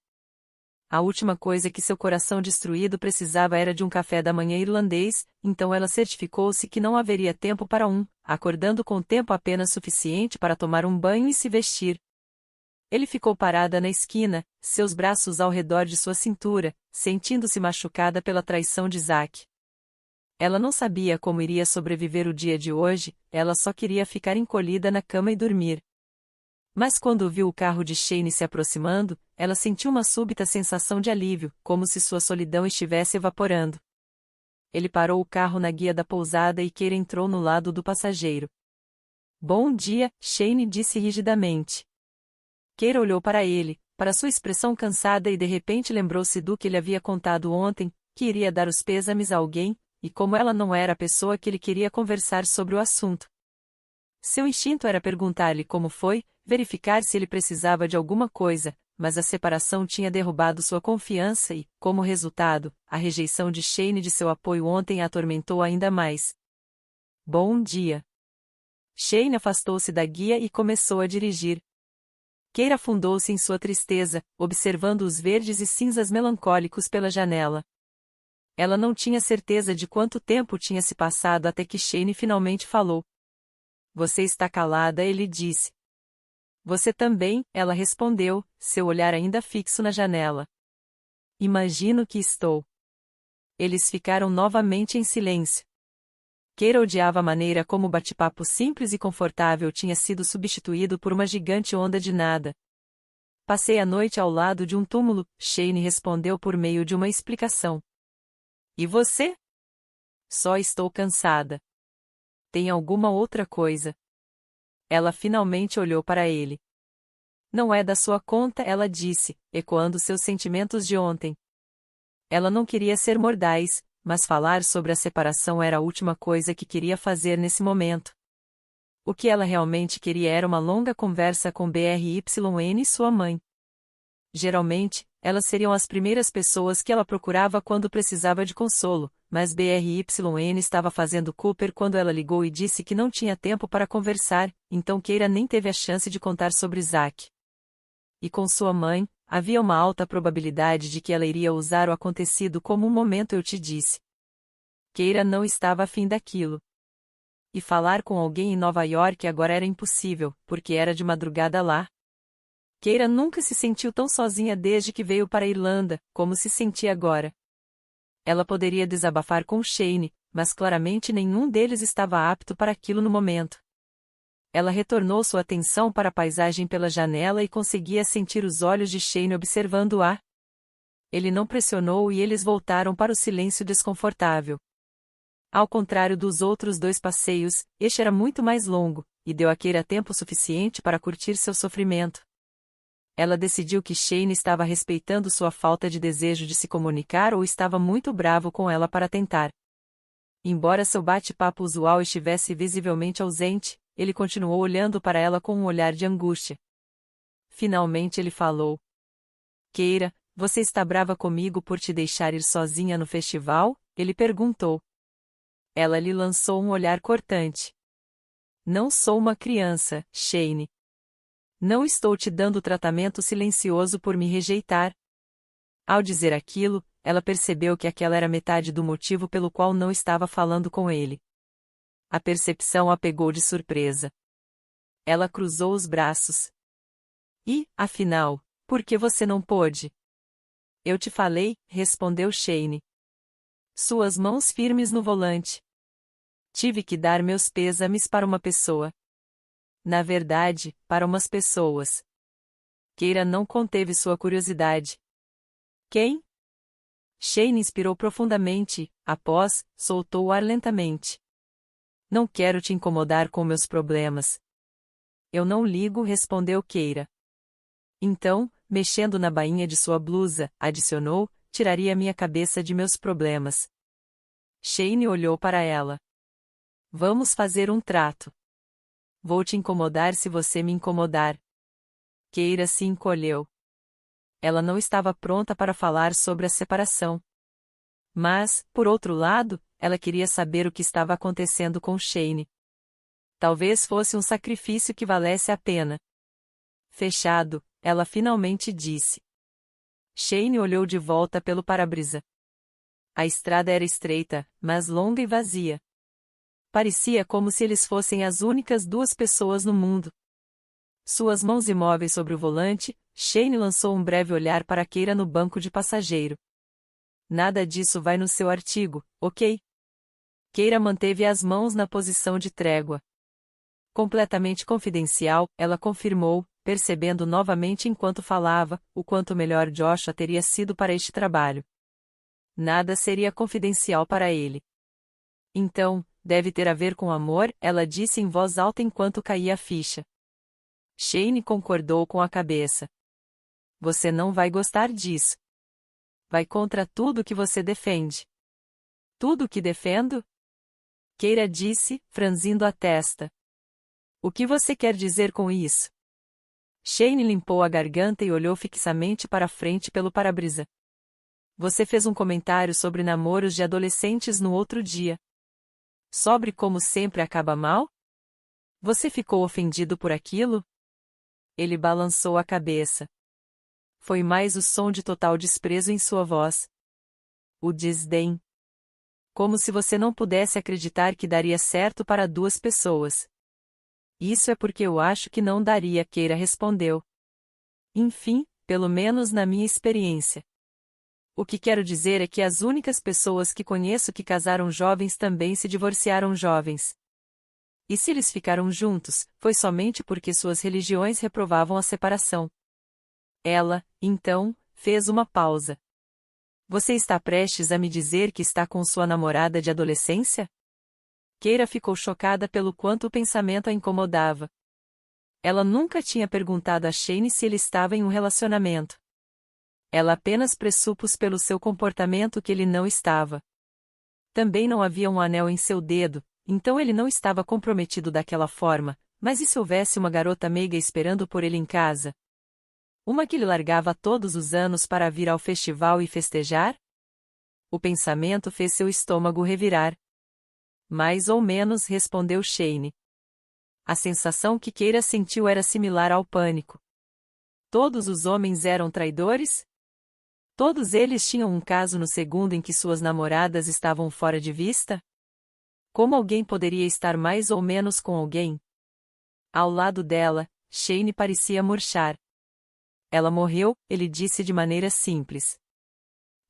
A última coisa que seu coração destruído precisava era de um café da manhã irlandês, então ela certificou-se que não haveria tempo para acordando com tempo apenas suficiente para tomar um banho e se vestir. Ele ficou parada na esquina, seus braços ao redor de sua cintura, sentindo-se machucada pela traição de Zack. Ela não sabia como iria sobreviver o dia de hoje, ela só queria ficar encolhida na cama e dormir. Mas quando viu o carro de Shane se aproximando, ela sentiu uma súbita sensação de alívio, como se sua solidão estivesse evaporando. Ele parou o carro na guia da pousada e Keira entrou no lado do passageiro. Bom dia, Shane disse rigidamente. Keira olhou para ele, para sua expressão cansada e de repente lembrou-se do que ele havia contado ontem, que iria dar os pêsames a alguém, e como ela não era a pessoa que ele queria conversar sobre o assunto. Seu instinto era perguntar-lhe como foi, verificar se ele precisava de alguma coisa, mas a separação tinha derrubado sua confiança e, como resultado, a rejeição de Shane de seu apoio ontem a atormentou ainda mais. Bom dia. Shane afastou-se da guia e começou a dirigir. Keira afundou-se em sua tristeza, observando os verdes e cinzas melancólicos pela janela. Ela não tinha certeza de quanto tempo tinha se passado até que Shane finalmente falou. Você está calada, ele disse. Você também, ela respondeu, seu olhar ainda fixo na janela. Imagino que estou. Eles ficaram novamente em silêncio. Keira odiava a maneira como o bate-papo simples e confortável tinha sido substituído por uma gigante onda de nada. Passei a noite ao lado de um túmulo, Shane respondeu por meio de uma explicação. E você? Só estou cansada. Tem alguma outra coisa? Ela finalmente olhou para ele. Não é da sua conta, ela disse, ecoando seus sentimentos de ontem. Ela não queria ser mordaz, mas falar sobre a separação era a última coisa que queria fazer nesse momento. O que ela realmente queria era uma longa conversa com Bryn e sua mãe. Geralmente, elas seriam as primeiras pessoas que ela procurava quando precisava de consolo, mas Bryn estava fazendo Cooper quando ela ligou e disse que não tinha tempo para conversar, então Keira nem teve a chance de contar sobre Zack. E com sua mãe, havia uma alta probabilidade de que ela iria usar o acontecido como um momento eu te disse. Keira não estava afim daquilo. E falar com alguém em Nova York agora era impossível, porque era de madrugada lá. Keira nunca se sentiu tão sozinha desde que veio para a Irlanda, como se sentia agora. Ela poderia desabafar com Shane, mas claramente nenhum deles estava apto para aquilo no momento. Ela retornou sua atenção para a paisagem pela janela e conseguia sentir os olhos de Shane observando-a. Ele não pressionou e eles voltaram para o silêncio desconfortável. Ao contrário dos outros dois passeios, este era muito mais longo, e deu a Keira tempo suficiente para curtir seu sofrimento. Ela decidiu que Shane estava respeitando sua falta de desejo de se comunicar ou estava muito bravo com ela para tentar. Embora seu bate-papo usual estivesse visivelmente ausente, ele continuou olhando para ela com um olhar de angústia. Finalmente ele falou. Keira, você está brava comigo por te deixar ir sozinha no festival? Ele perguntou. Ela lhe lançou um olhar cortante. Não sou uma criança, Shane. Não estou te dando tratamento silencioso por me rejeitar. Ao dizer aquilo, ela percebeu que aquela era metade do motivo pelo qual não estava falando com ele. A percepção a pegou de surpresa. Ela cruzou os braços. E, afinal, por que você não pôde? Eu te falei, respondeu Shane. Suas mãos firmes no volante. Tive que dar meus pêsames para uma pessoa. Na verdade, para umas pessoas. Keira não conteve sua curiosidade. Quem? Shane inspirou profundamente, após, soltou o ar lentamente. Não quero te incomodar com meus problemas. Eu não ligo, respondeu Keira. Então, mexendo na bainha de sua blusa, adicionou, tiraria minha cabeça de meus problemas. Shane olhou para ela. Vamos fazer um trato. Vou te incomodar se você me incomodar. Keira se encolheu. Ela não estava pronta para falar sobre a separação. Mas, por outro lado, ela queria saber o que estava acontecendo com Shane. Talvez fosse um sacrifício que valesse a pena. Fechado, ela finalmente disse. Shane olhou de volta pelo para-brisa. A estrada era estreita, mas longa e vazia. Parecia como se eles fossem as únicas duas pessoas no mundo. Suas mãos imóveis sobre o volante, Shane lançou um breve olhar para Keira no banco de passageiro. Nada disso vai no seu artigo, ok? Keira manteve as mãos na posição de trégua. Completamente confidencial, ela confirmou, percebendo novamente enquanto falava, o quanto melhor Joshua teria sido para este trabalho. Nada seria confidencial para ele. Então, deve ter a ver com amor, ela disse em voz alta enquanto caía a ficha. Shane concordou com a cabeça. Você não vai gostar disso. Vai contra tudo que você defende. Tudo o que defendo? Keira disse, franzindo a testa. O que você quer dizer com isso? Shane limpou a garganta e olhou fixamente para frente pelo para-brisa. Você fez um comentário sobre namoros de adolescentes no outro dia. Sobre como sempre acaba mal? Você ficou ofendido por aquilo? Ele balançou a cabeça. Foi mais o som de total desprezo em sua voz. O desdém. Como se você não pudesse acreditar que daria certo para duas pessoas. Isso é porque eu acho que não daria, Keira respondeu. Enfim, pelo menos na minha experiência. O que quero dizer é que as únicas pessoas que conheço que casaram jovens também se divorciaram jovens. E se eles ficaram juntos, foi somente porque suas religiões reprovavam a separação. Ela, então, fez uma pausa. Você está prestes a me dizer que está com sua namorada de adolescência? Keira ficou chocada pelo quanto o pensamento a incomodava. Ela nunca tinha perguntado a Shane se ele estava em um relacionamento. Ela apenas pressupôs pelo seu comportamento que ele não estava. Também não havia um anel em seu dedo, então ele não estava comprometido daquela forma, mas e se houvesse uma garota meiga esperando por ele em casa? Uma que lhe largava todos os anos para vir ao festival e festejar? O pensamento fez seu estômago revirar. Mais ou menos, respondeu Shane. A sensação que Keira sentiu era similar ao pânico. Todos os homens eram traidores? Todos eles tinham um caso no segundo em que suas namoradas estavam fora de vista? Como alguém poderia estar mais ou menos com alguém? Ao lado dela, Shane parecia murchar. Ela morreu, ele disse de maneira simples.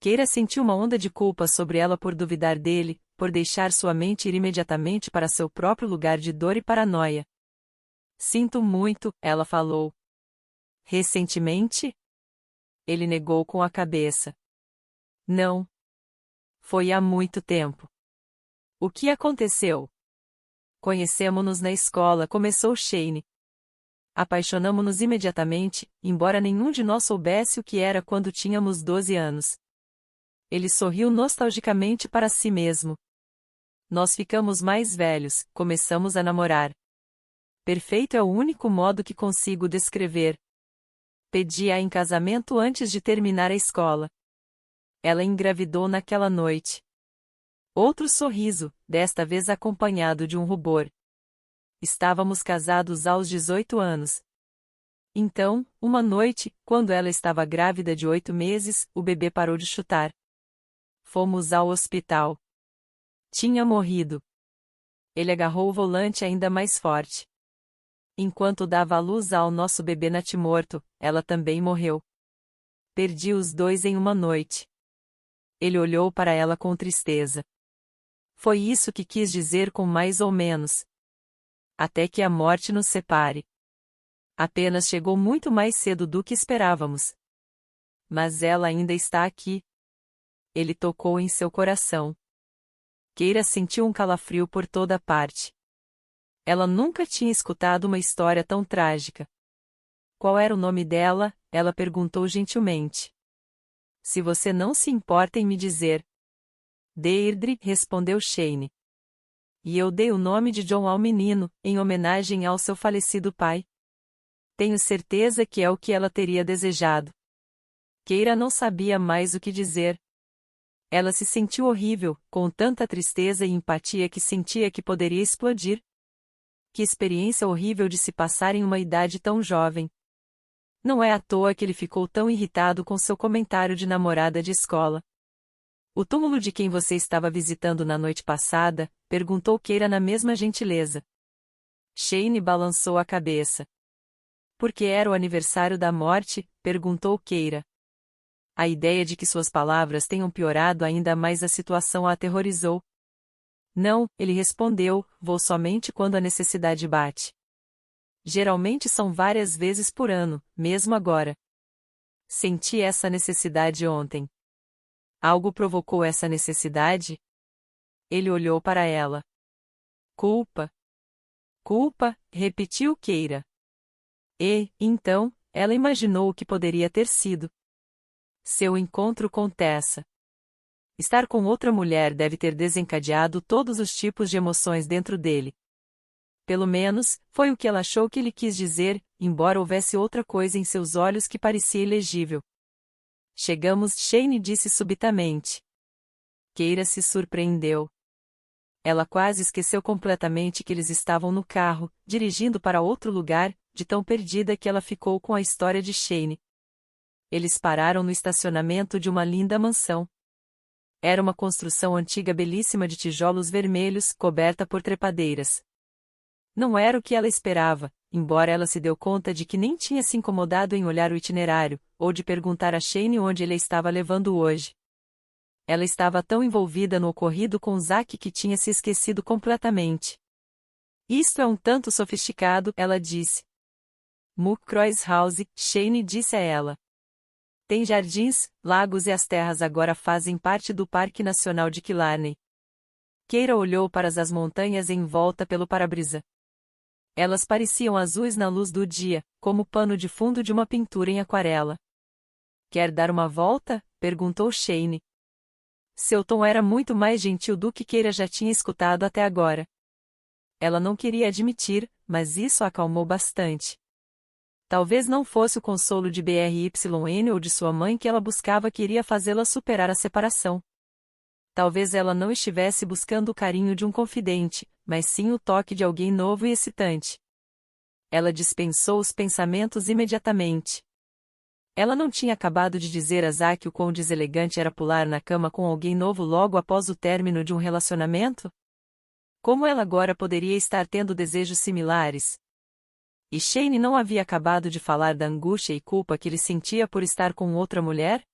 Keira sentiu uma onda de culpa sobre ela por duvidar dele, por deixar sua mente ir imediatamente para seu próprio lugar de dor e paranoia. Sinto muito, ela falou. Recentemente? Ele negou com a cabeça. Não. Foi há muito tempo. O que aconteceu? Conhecemo-nos na escola, começou Shane. Apaixonamo-nos imediatamente, embora nenhum de nós soubesse o que era quando tínhamos 12 anos. Ele sorriu nostalgicamente para si mesmo. Nós ficamos mais velhos, começamos a namorar. Perfeito é o único modo que consigo descrever. Pedi-a em casamento antes de terminar a escola. Ela engravidou naquela noite. Outro sorriso, desta vez acompanhado de um rubor. Estávamos casados aos 18 anos. Então, uma noite, quando ela estava grávida de 8 meses, o bebê parou de chutar. Fomos ao hospital. Tinha morrido. Ele agarrou o volante ainda mais forte. Enquanto dava à luz ao nosso bebê natimorto, ela também morreu. Perdi os dois em uma noite. Ele olhou para ela com tristeza. Foi isso que quis dizer com mais ou menos. Até que a morte nos separe. Apenas chegou muito mais cedo do que esperávamos. Mas ela ainda está aqui. Ele tocou em seu coração. Keira sentiu um calafrio por toda parte. Ela nunca tinha escutado uma história tão trágica. Qual era o nome dela? Ela perguntou gentilmente. Se você não se importa em me dizer. Deirdre, respondeu Shane. E eu dei o nome de John ao menino, em homenagem ao seu falecido pai. Tenho certeza que é o que ela teria desejado. Keira não sabia mais o que dizer. Ela se sentiu horrível, com tanta tristeza e empatia que sentia que poderia explodir. Que experiência horrível de se passar em uma idade tão jovem. Não é à toa que ele ficou tão irritado com seu comentário de namorada de escola. O túmulo de quem você estava visitando na noite passada? Perguntou Keira na mesma gentileza. Shane balançou a cabeça. Porque era o aniversário da morte? Perguntou Keira. A ideia de que suas palavras tenham piorado ainda mais a situação a aterrorizou. Não, ele respondeu, vou somente quando a necessidade bate. Geralmente são várias vezes por ano, mesmo agora. Senti essa necessidade ontem. Algo provocou essa necessidade? Ele olhou para ela. Culpa. Culpa, repetiu Keira. E, então, ela imaginou o que poderia ter sido. Seu encontro com Tessa. Estar com outra mulher deve ter desencadeado todos os tipos de emoções dentro dele. Pelo menos, foi o que ela achou que ele quis dizer, embora houvesse outra coisa em seus olhos que parecia ilegível. Chegamos, Shane disse subitamente. Keira se surpreendeu. Ela quase esqueceu completamente que eles estavam no carro, dirigindo para outro lugar, de tão perdida que ela ficou com a história de Shane. Eles pararam no estacionamento de uma linda mansão. Era uma construção antiga belíssima de tijolos vermelhos, coberta por trepadeiras. Não era o que ela esperava, embora ela se deu conta de que nem tinha se incomodado em olhar o itinerário, ou de perguntar a Shane onde ele estava levando hoje. Ela estava tão envolvida no ocorrido com Zack que tinha se esquecido completamente. Isto é um tanto sofisticado, ela disse. Muckroys House, Shane disse a ela. Tem jardins, lagos e as terras agora fazem parte do Parque Nacional de Killarney. Keira olhou para as montanhas em volta pelo para-brisa. Elas pareciam azuis na luz do dia, como pano de fundo de uma pintura em aquarela. Quer dar uma volta? Perguntou Shane. Seu tom era muito mais gentil do que Keira já tinha escutado até agora. Ela não queria admitir, mas isso a acalmou bastante. Talvez não fosse o consolo de Bryn ou de sua mãe que ela buscava que iria fazê-la superar a separação. Talvez ela não estivesse buscando o carinho de um confidente, mas sim o toque de alguém novo e excitante. Ela dispensou os pensamentos imediatamente. Ela não tinha acabado de dizer a Zack o quão deselegante era pular na cama com alguém novo logo após o término de um relacionamento? Como ela agora poderia estar tendo desejos similares? E Shane não havia acabado de falar da angústia e culpa que ele sentia por estar com outra mulher?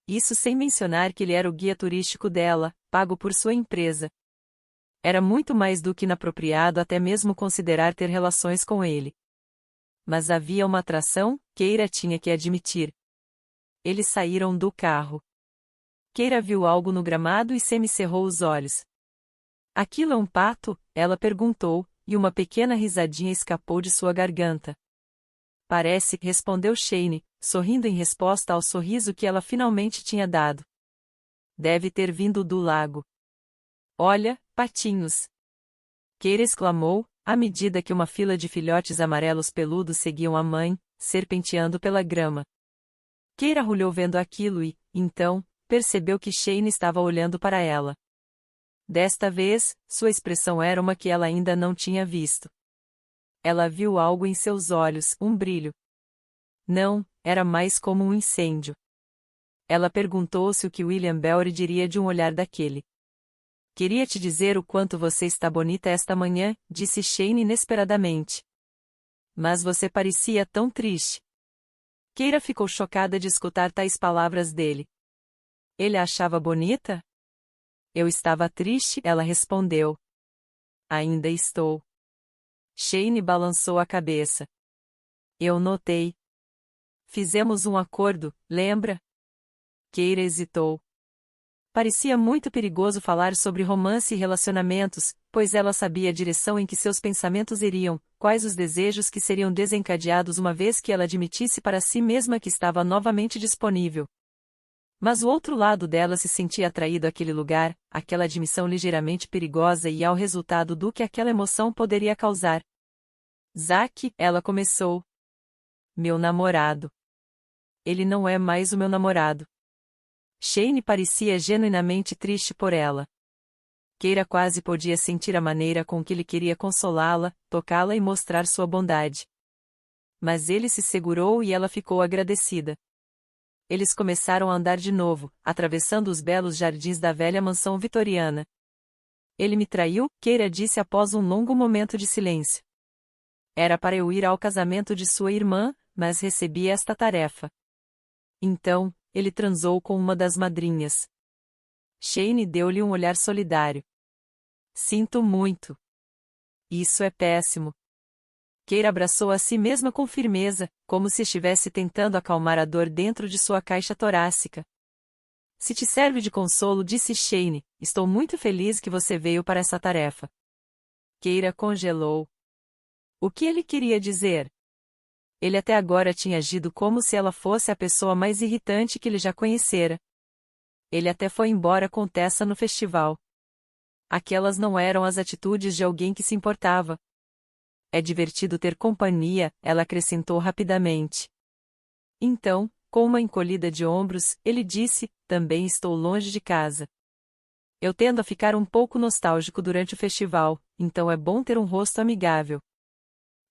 Isso sem mencionar que ele era o guia turístico dela, pago por sua empresa. Era muito mais do que inapropriado até mesmo considerar ter relações com ele. Mas havia uma atração, Keira tinha que admitir. Eles saíram do carro. Keira viu algo no gramado e semicerrou os olhos. Aquilo é um pato? Ela perguntou, e uma pequena risadinha escapou de sua garganta. Parece, respondeu Shane, sorrindo em resposta ao sorriso que ela finalmente tinha dado. Deve ter vindo do lago. Olha, patinhos! Keira exclamou, à medida que uma fila de filhotes amarelos peludos seguiam a mãe, serpenteando pela grama. Keira rulhou vendo aquilo e, então, percebeu que Shane estava olhando para ela. Desta vez, sua expressão era uma que ela ainda não tinha visto. Ela viu algo em seus olhos, um brilho. Não, era mais como um incêndio. Ela perguntou-se o que William Belry diria de um olhar daquele. Queria te dizer o quanto você está bonita esta manhã, disse Shane inesperadamente. Mas você parecia tão triste. Keira ficou chocada de escutar tais palavras dele. Ele a achava bonita? Eu estava triste, ela respondeu. Ainda estou. Shane balançou a cabeça. Eu notei. Fizemos um acordo, lembra? Keira hesitou. Parecia muito perigoso falar sobre romance e relacionamentos, pois ela sabia a direção em que seus pensamentos iriam, quais os desejos que seriam desencadeados uma vez que ela admitisse para si mesma que estava novamente disponível. Mas o outro lado dela se sentia atraído àquele lugar, àquela admissão ligeiramente perigosa e ao resultado do que aquela emoção poderia causar. Zack, ela começou. Meu namorado. Ele não é mais o meu namorado. Shane parecia genuinamente triste por ela. Keira quase podia sentir a maneira com que ele queria consolá-la, tocá-la e mostrar sua bondade. Mas ele se segurou e ela ficou agradecida. Eles começaram a andar de novo, atravessando os belos jardins da velha mansão vitoriana. Ele me traiu, Keira disse após um longo momento de silêncio. Era para eu ir ao casamento de sua irmã, mas recebi esta tarefa. Então, ele transou com uma das madrinhas. Shane deu-lhe um olhar solidário. Sinto muito. Isso é péssimo. Keira abraçou a si mesma com firmeza, como se estivesse tentando acalmar a dor dentro de sua caixa torácica. Se te serve de consolo, disse Shane, estou muito feliz que você veio para essa tarefa. Keira congelou. O que ele queria dizer? Ele até agora tinha agido como se ela fosse a pessoa mais irritante que ele já conhecera. Ele até foi embora com Tessa no festival. Aquelas não eram as atitudes de alguém que se importava. É divertido ter companhia, ela acrescentou rapidamente. Então, com uma encolhida de ombros, ele disse, também estou longe de casa. Eu tendo a ficar um pouco nostálgico durante o festival, então é bom ter um rosto amigável.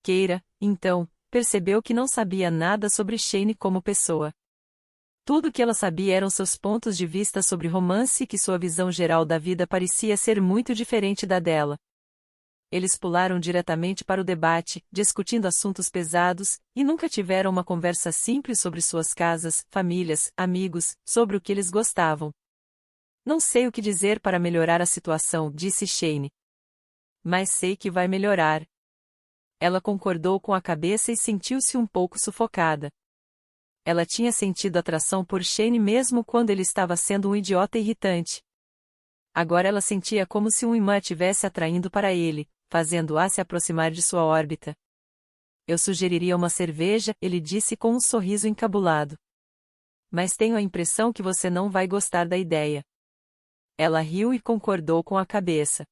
Keira, então, percebeu que não sabia nada sobre Shane como pessoa. Tudo o que ela sabia eram seus pontos de vista sobre romance e que sua visão geral da vida parecia ser muito diferente da dela. Eles pularam diretamente para o debate, discutindo assuntos pesados, e nunca tiveram uma conversa simples sobre suas casas, famílias, amigos, sobre o que eles gostavam. Não sei o que dizer para melhorar a situação, disse Shane. Mas sei que vai melhorar. Ela concordou com a cabeça e sentiu-se um pouco sufocada. Ela tinha sentido atração por Shane mesmo quando ele estava sendo um idiota irritante. Agora ela sentia como se um imã tivesse atraindo para ele, fazendo-a se aproximar de sua órbita. Eu sugeriria uma cerveja, ele disse com um sorriso encabulado. Mas tenho a impressão que você não vai gostar da ideia. Ela riu e concordou com a cabeça.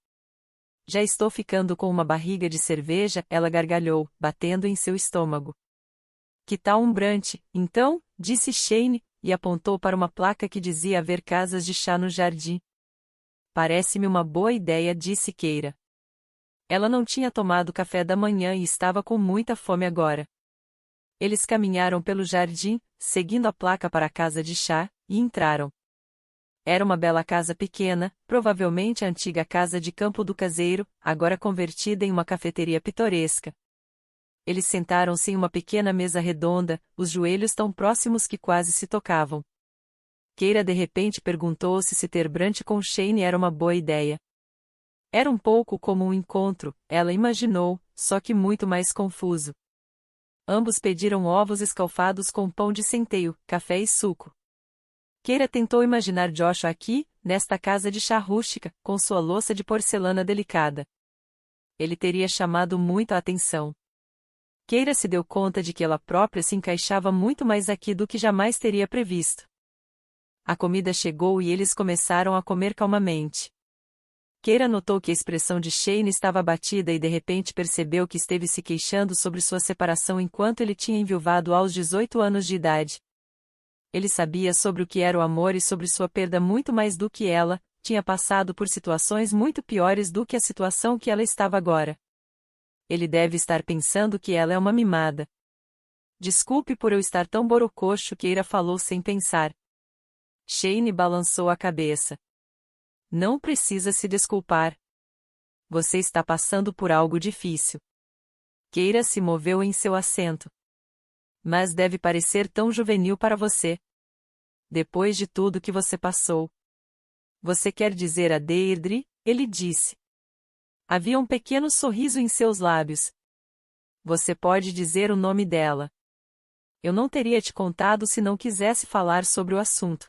Já estou ficando com uma barriga de cerveja, ela gargalhou, batendo em seu estômago. Que tal um brunch, então? Disse Shane, e apontou para uma placa que dizia haver casas de chá no jardim. Parece-me uma boa ideia, disse Keira. Ela não tinha tomado café da manhã e estava com muita fome agora. Eles caminharam pelo jardim, seguindo a placa para a casa de chá, e entraram. Era uma bela casa pequena, provavelmente a antiga casa de campo do caseiro, agora convertida em uma cafeteria pitoresca. Eles sentaram-se em uma pequena mesa redonda, os joelhos tão próximos que quase se tocavam. Keira de repente perguntou-se se ter brunch com Shane era uma boa ideia. Era um pouco como um encontro, ela imaginou, só que muito mais confuso. Ambos pediram ovos escalfados com pão de centeio, café e suco. Keira tentou imaginar Joshua aqui, nesta casa de chá rústica, com sua louça de porcelana delicada. Ele teria chamado muito a atenção. Keira se deu conta de que ela própria se encaixava muito mais aqui do que jamais teria previsto. A comida chegou e eles começaram a comer calmamente. Keira notou que a expressão de Shane estava abatida e de repente percebeu que esteve se queixando sobre sua separação enquanto ele tinha enviuvado aos 18 anos de idade. Ele sabia sobre o que era o amor e sobre sua perda muito mais do que ela, tinha passado por situações muito piores do que a situação que ela estava agora. Ele deve estar pensando que ela é uma mimada. Desculpe por eu estar tão borococho, Keira falou sem pensar. Shane balançou a cabeça. Não precisa se desculpar. Você está passando por algo difícil. Keira se moveu em seu assento. Mas deve parecer tão juvenil para você. Depois de tudo que você passou. Você quer dizer a Deirdre? Ele disse. Havia um pequeno sorriso em seus lábios. Você pode dizer o nome dela. Eu não teria te contado se não quisesse falar sobre o assunto.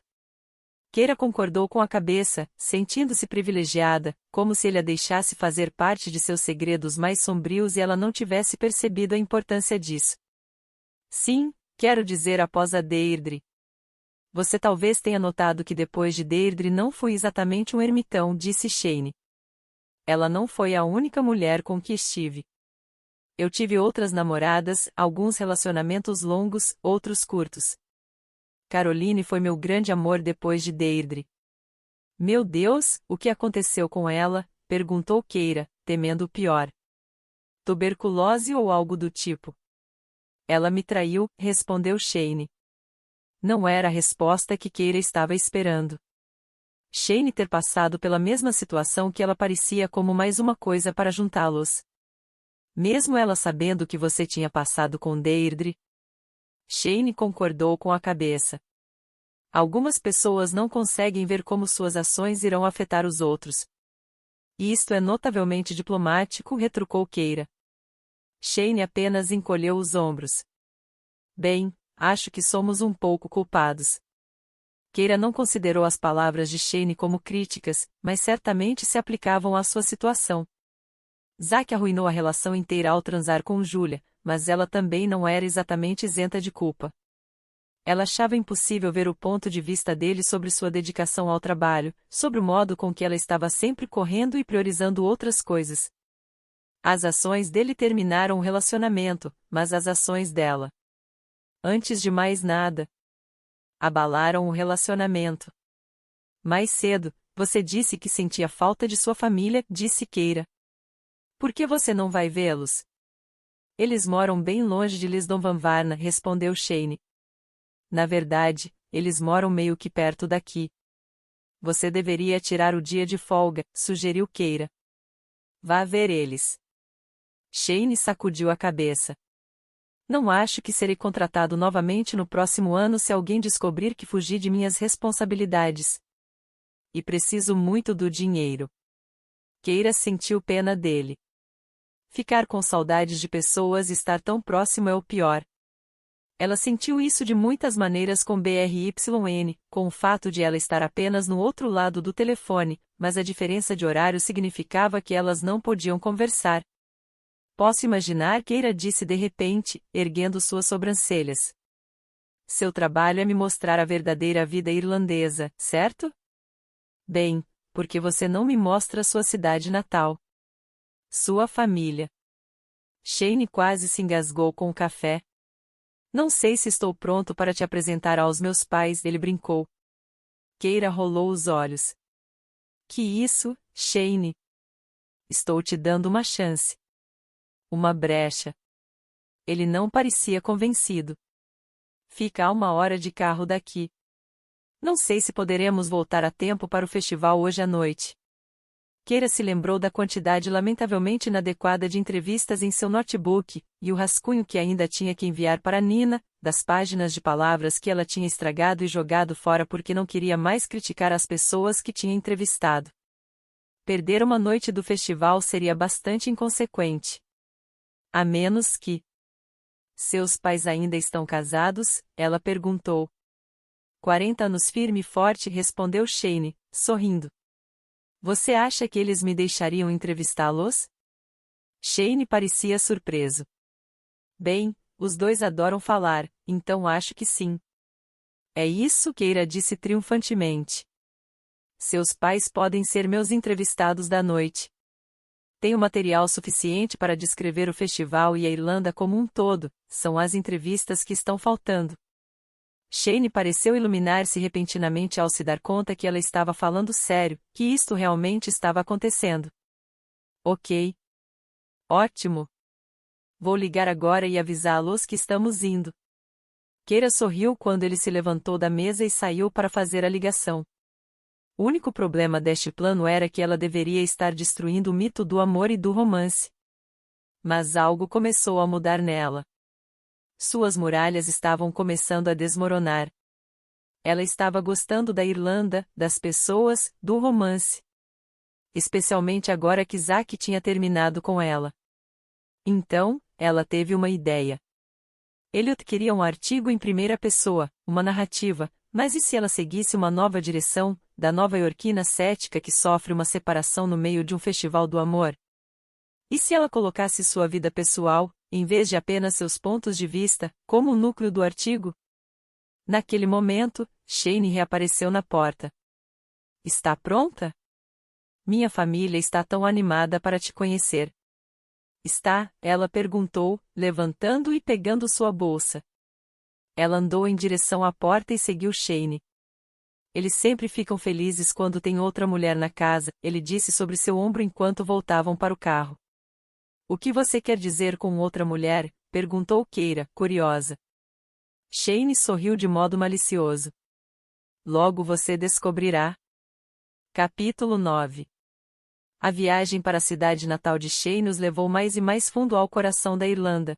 Keira concordou com a cabeça, sentindo-se privilegiada, como se ele a deixasse fazer parte de seus segredos mais sombrios e ela não tivesse percebido a importância disso. Sim, quero dizer após a Deirdre. Você talvez tenha notado que depois de Deirdre não fui exatamente um ermitão, disse Shane. Ela não foi a única mulher com que estive. Eu tive outras namoradas, alguns relacionamentos longos, outros curtos. Caroline foi meu grande amor depois de Deirdre. Meu Deus, o que aconteceu com ela? Perguntou Keira, temendo o pior. Tuberculose ou algo do tipo? Ela me traiu, respondeu Shane. Não era a resposta que Keira estava esperando. Shane ter passado pela mesma situação que ela parecia como mais uma coisa para juntá-los. Mesmo ela sabendo que você tinha passado com Deirdre? Shane concordou com a cabeça. Algumas pessoas não conseguem ver como suas ações irão afetar os outros. E isto é notavelmente diplomático, retrucou Keira. Shane apenas encolheu os ombros. Bem, acho que somos um pouco culpados. Keira não considerou as palavras de Shane como críticas, mas certamente se aplicavam à sua situação. Zack arruinou a relação inteira ao transar com Julia, mas ela também não era exatamente isenta de culpa. Ela achava impossível ver o ponto de vista dele sobre sua dedicação ao trabalho, sobre o modo com que ela estava sempre correndo e priorizando outras coisas. As ações dele terminaram o relacionamento, mas as ações dela, antes de mais nada, abalaram o relacionamento. Mais cedo, Você disse que sentia falta de sua família, disse Keira. Por que você não vai vê-los? Eles moram bem longe de Lisdon Van Varna, respondeu Shane. Na verdade, eles moram meio que perto daqui. Você deveria tirar o dia de folga, sugeriu Keira. Vá ver eles. Shane sacudiu a cabeça. Não acho que serei contratado novamente no próximo ano se alguém descobrir que fugi de minhas responsabilidades. E preciso muito do dinheiro. Keira sentiu pena dele. Ficar com saudades de pessoas e estar tão próximo é o pior. Ela sentiu isso de muitas maneiras com BRYN, com o fato de ela estar apenas no outro lado do telefone, mas a diferença de horário significava que elas não podiam conversar. Posso imaginar, Keira disse de repente, erguendo suas sobrancelhas. Seu trabalho é me mostrar a verdadeira vida irlandesa, certo? Bem, porque você não me mostra sua cidade natal. Sua família. Shane quase se engasgou com o café. Não sei se estou pronto para te apresentar aos meus pais, ele brincou. Keira rolou os olhos. Que isso, Shane? Estou te dando uma chance. Uma brecha. Ele não parecia convencido. Fica a 1 hora de carro daqui. Não sei se poderemos voltar a tempo para o festival hoje à noite. Keira se lembrou da quantidade lamentavelmente inadequada de entrevistas em seu notebook, e o rascunho que ainda tinha que enviar para Nina, das páginas de palavras que ela tinha estragado e jogado fora porque não queria mais criticar as pessoas que tinha entrevistado. Perder uma noite do festival seria bastante inconsequente. A menos que... Seus pais ainda estão casados? Ela perguntou. 40 anos firme e forte, respondeu Shane, sorrindo. Você acha que eles me deixariam entrevistá-los? Shane parecia surpreso. Bem, os dois adoram falar, então acho que sim. É isso, Keira disse triunfantemente. Seus pais podem ser meus entrevistados da noite. Tenho material suficiente para descrever o festival e a Irlanda como um todo, são as entrevistas que estão faltando. Shane pareceu iluminar-se repentinamente ao se dar conta que ela estava falando sério, que isto realmente estava acontecendo. Ok. Ótimo. Vou ligar agora e avisá-los que estamos indo. Keira sorriu quando ele se levantou da mesa e saiu para fazer a ligação. O único problema deste plano era que ela deveria estar destruindo o mito do amor e do romance. Mas algo começou a mudar nela. Suas muralhas estavam começando a desmoronar. Ela estava gostando da Irlanda, das pessoas, do romance. Especialmente agora que Zack tinha terminado com ela. Então, ela teve uma ideia. Elliot queria um artigo em primeira pessoa, uma narrativa, mas e se ela seguisse uma nova direção, da nova-iorquina cética que sofre uma separação no meio de um festival do amor? E se ela colocasse sua vida pessoal, em vez de apenas seus pontos de vista, como o núcleo do artigo? Naquele momento, Shane reapareceu na porta. Está pronta? Minha família está tão animada para te conhecer. Está? Ela perguntou, levantando e pegando sua bolsa. Ela andou em direção à porta e seguiu Shane. Eles sempre ficam felizes quando tem outra mulher na casa, ele disse sobre seu ombro enquanto voltavam para o carro. O que você quer dizer com outra mulher? Perguntou Keira, curiosa. Shane sorriu de modo malicioso. Logo você descobrirá. Capítulo 9. A viagem para a cidade natal de Shane os levou mais e mais fundo ao coração da Irlanda.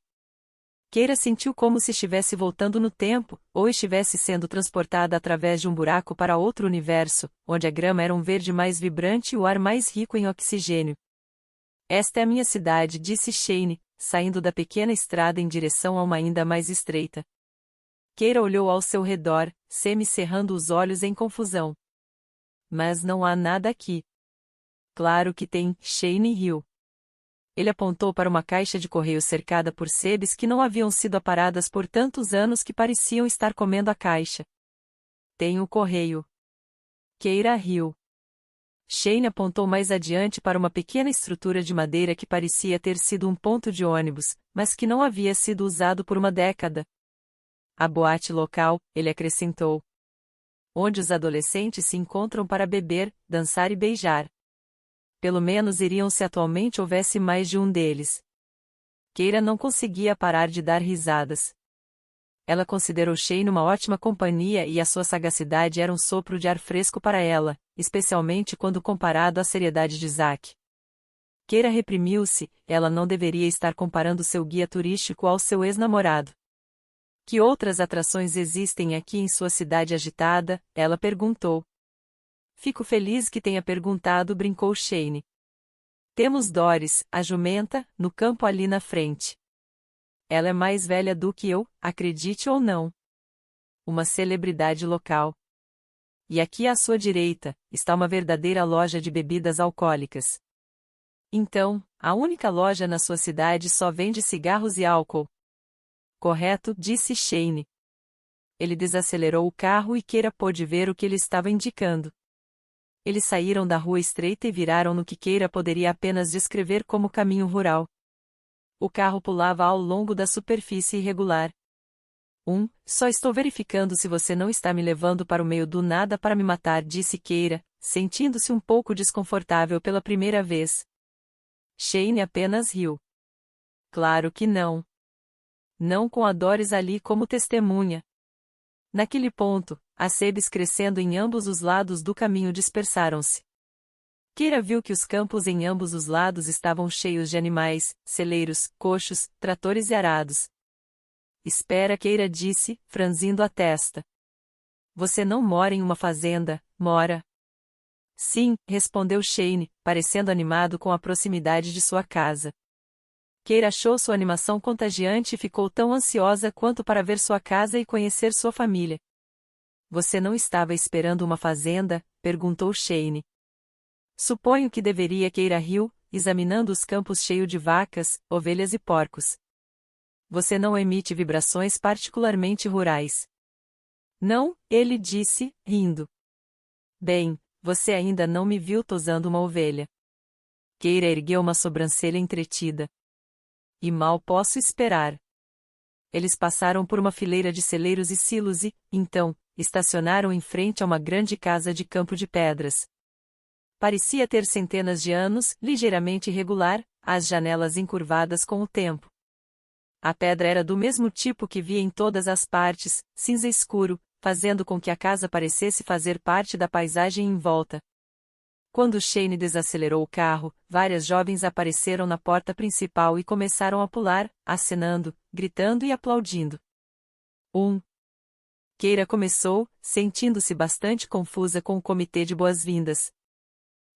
Keira sentiu como se estivesse voltando no tempo, ou estivesse sendo transportada através de um buraco para outro universo, onde a grama era um verde mais vibrante e o ar mais rico em oxigênio. Esta é a minha cidade, disse Shane, saindo da pequena estrada em direção a uma ainda mais estreita. Keira olhou ao seu redor, semicerrando os olhos em confusão. Mas não há nada aqui. Claro que tem, Shane riu. Ele apontou para uma caixa de correio cercada por sebes que não haviam sido aparadas por tantos anos que pareciam estar comendo a caixa. Tem o correio. Keira riu. Shane apontou mais adiante para uma pequena estrutura de madeira que parecia ter sido um ponto de ônibus, mas que não havia sido usado por uma década. A boate local, ele acrescentou. onde os adolescentes se encontram para beber, dançar e beijar. Pelo menos iriam se atualmente houvesse mais de um deles. Keira não conseguia parar de dar risadas. Ela considerou Shane uma ótima companhia e a sua sagacidade era um sopro de ar fresco para ela, especialmente quando comparado à seriedade de Zack. Keira reprimiu-se, ela não deveria estar comparando seu guia turístico ao seu ex-namorado. Que outras atrações existem aqui em sua cidade agitada? Ela perguntou. Fico feliz que tenha perguntado, brincou Shane. Temos Doris, a jumenta, no campo ali na frente. Ela é mais velha do que eu, acredite ou não. Uma celebridade local. E aqui à sua direita, está uma verdadeira loja de bebidas alcoólicas. Então, a única loja na sua cidade só vende cigarros e álcool. Correto, disse Shane. Ele desacelerou o carro e Keira pôde ver o que ele estava indicando. Eles saíram da rua estreita e viraram no que Keira poderia apenas descrever como caminho rural. O carro pulava ao longo da superfície irregular. Só estou verificando se você não está me levando para o meio do nada para me matar, disse Keira, sentindo-se um pouco desconfortável pela primeira vez. Shane apenas riu. Claro que não. Não com a Doris ali como testemunha. Naquele ponto, as sebes crescendo em ambos os lados do caminho dispersaram-se. Keira viu que os campos em ambos os lados estavam cheios de animais, celeiros, cochos, tratores e arados. Espera, Keira disse, franzindo a testa. Você não mora em uma fazenda, mora? Sim, respondeu Shane, parecendo animado com a proximidade de sua casa. Keira achou sua animação contagiante e ficou tão ansiosa quanto para ver sua casa e conhecer sua família. Você não estava esperando uma fazenda? Perguntou Shane. Suponho que deveria, Keira riu, examinando os campos cheios de vacas, ovelhas e porcos. Você não emite vibrações particularmente rurais. Não, ele disse, rindo. Bem, você ainda não me viu tosando uma ovelha. Keira ergueu uma sobrancelha entretida. E mal posso esperar. Eles passaram por uma fileira de celeiros e silos e, então, estacionaram em frente a uma grande casa de campo de pedras. Parecia ter centenas de anos, ligeiramente irregular, as janelas encurvadas com o tempo. A pedra era do mesmo tipo que via em todas as partes, cinza escuro, fazendo com que a casa parecesse fazer parte da paisagem em volta. Quando Shane desacelerou o carro, várias jovens apareceram na porta principal e começaram a pular, acenando, gritando e aplaudindo. Keira começou, sentindo-se bastante confusa com o comitê de boas-vindas.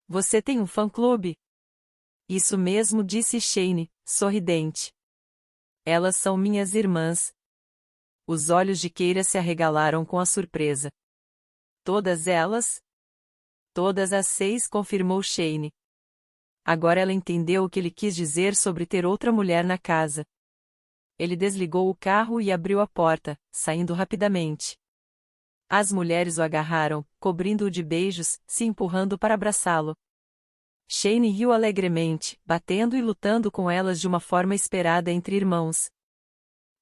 Você tem um fã-clube? Isso mesmo, disse Shane, sorridente. Elas são minhas irmãs. Os olhos de Keira se arregalaram com a surpresa. Todas elas? Todas as 6, confirmou Shane. Agora ela entendeu o que ele quis dizer sobre ter outra mulher na casa. Ele desligou o carro e abriu a porta, saindo rapidamente. As mulheres o agarraram, cobrindo-o de beijos, se empurrando para abraçá-lo. Shane riu alegremente, batendo e lutando com elas de uma forma esperada entre irmãos.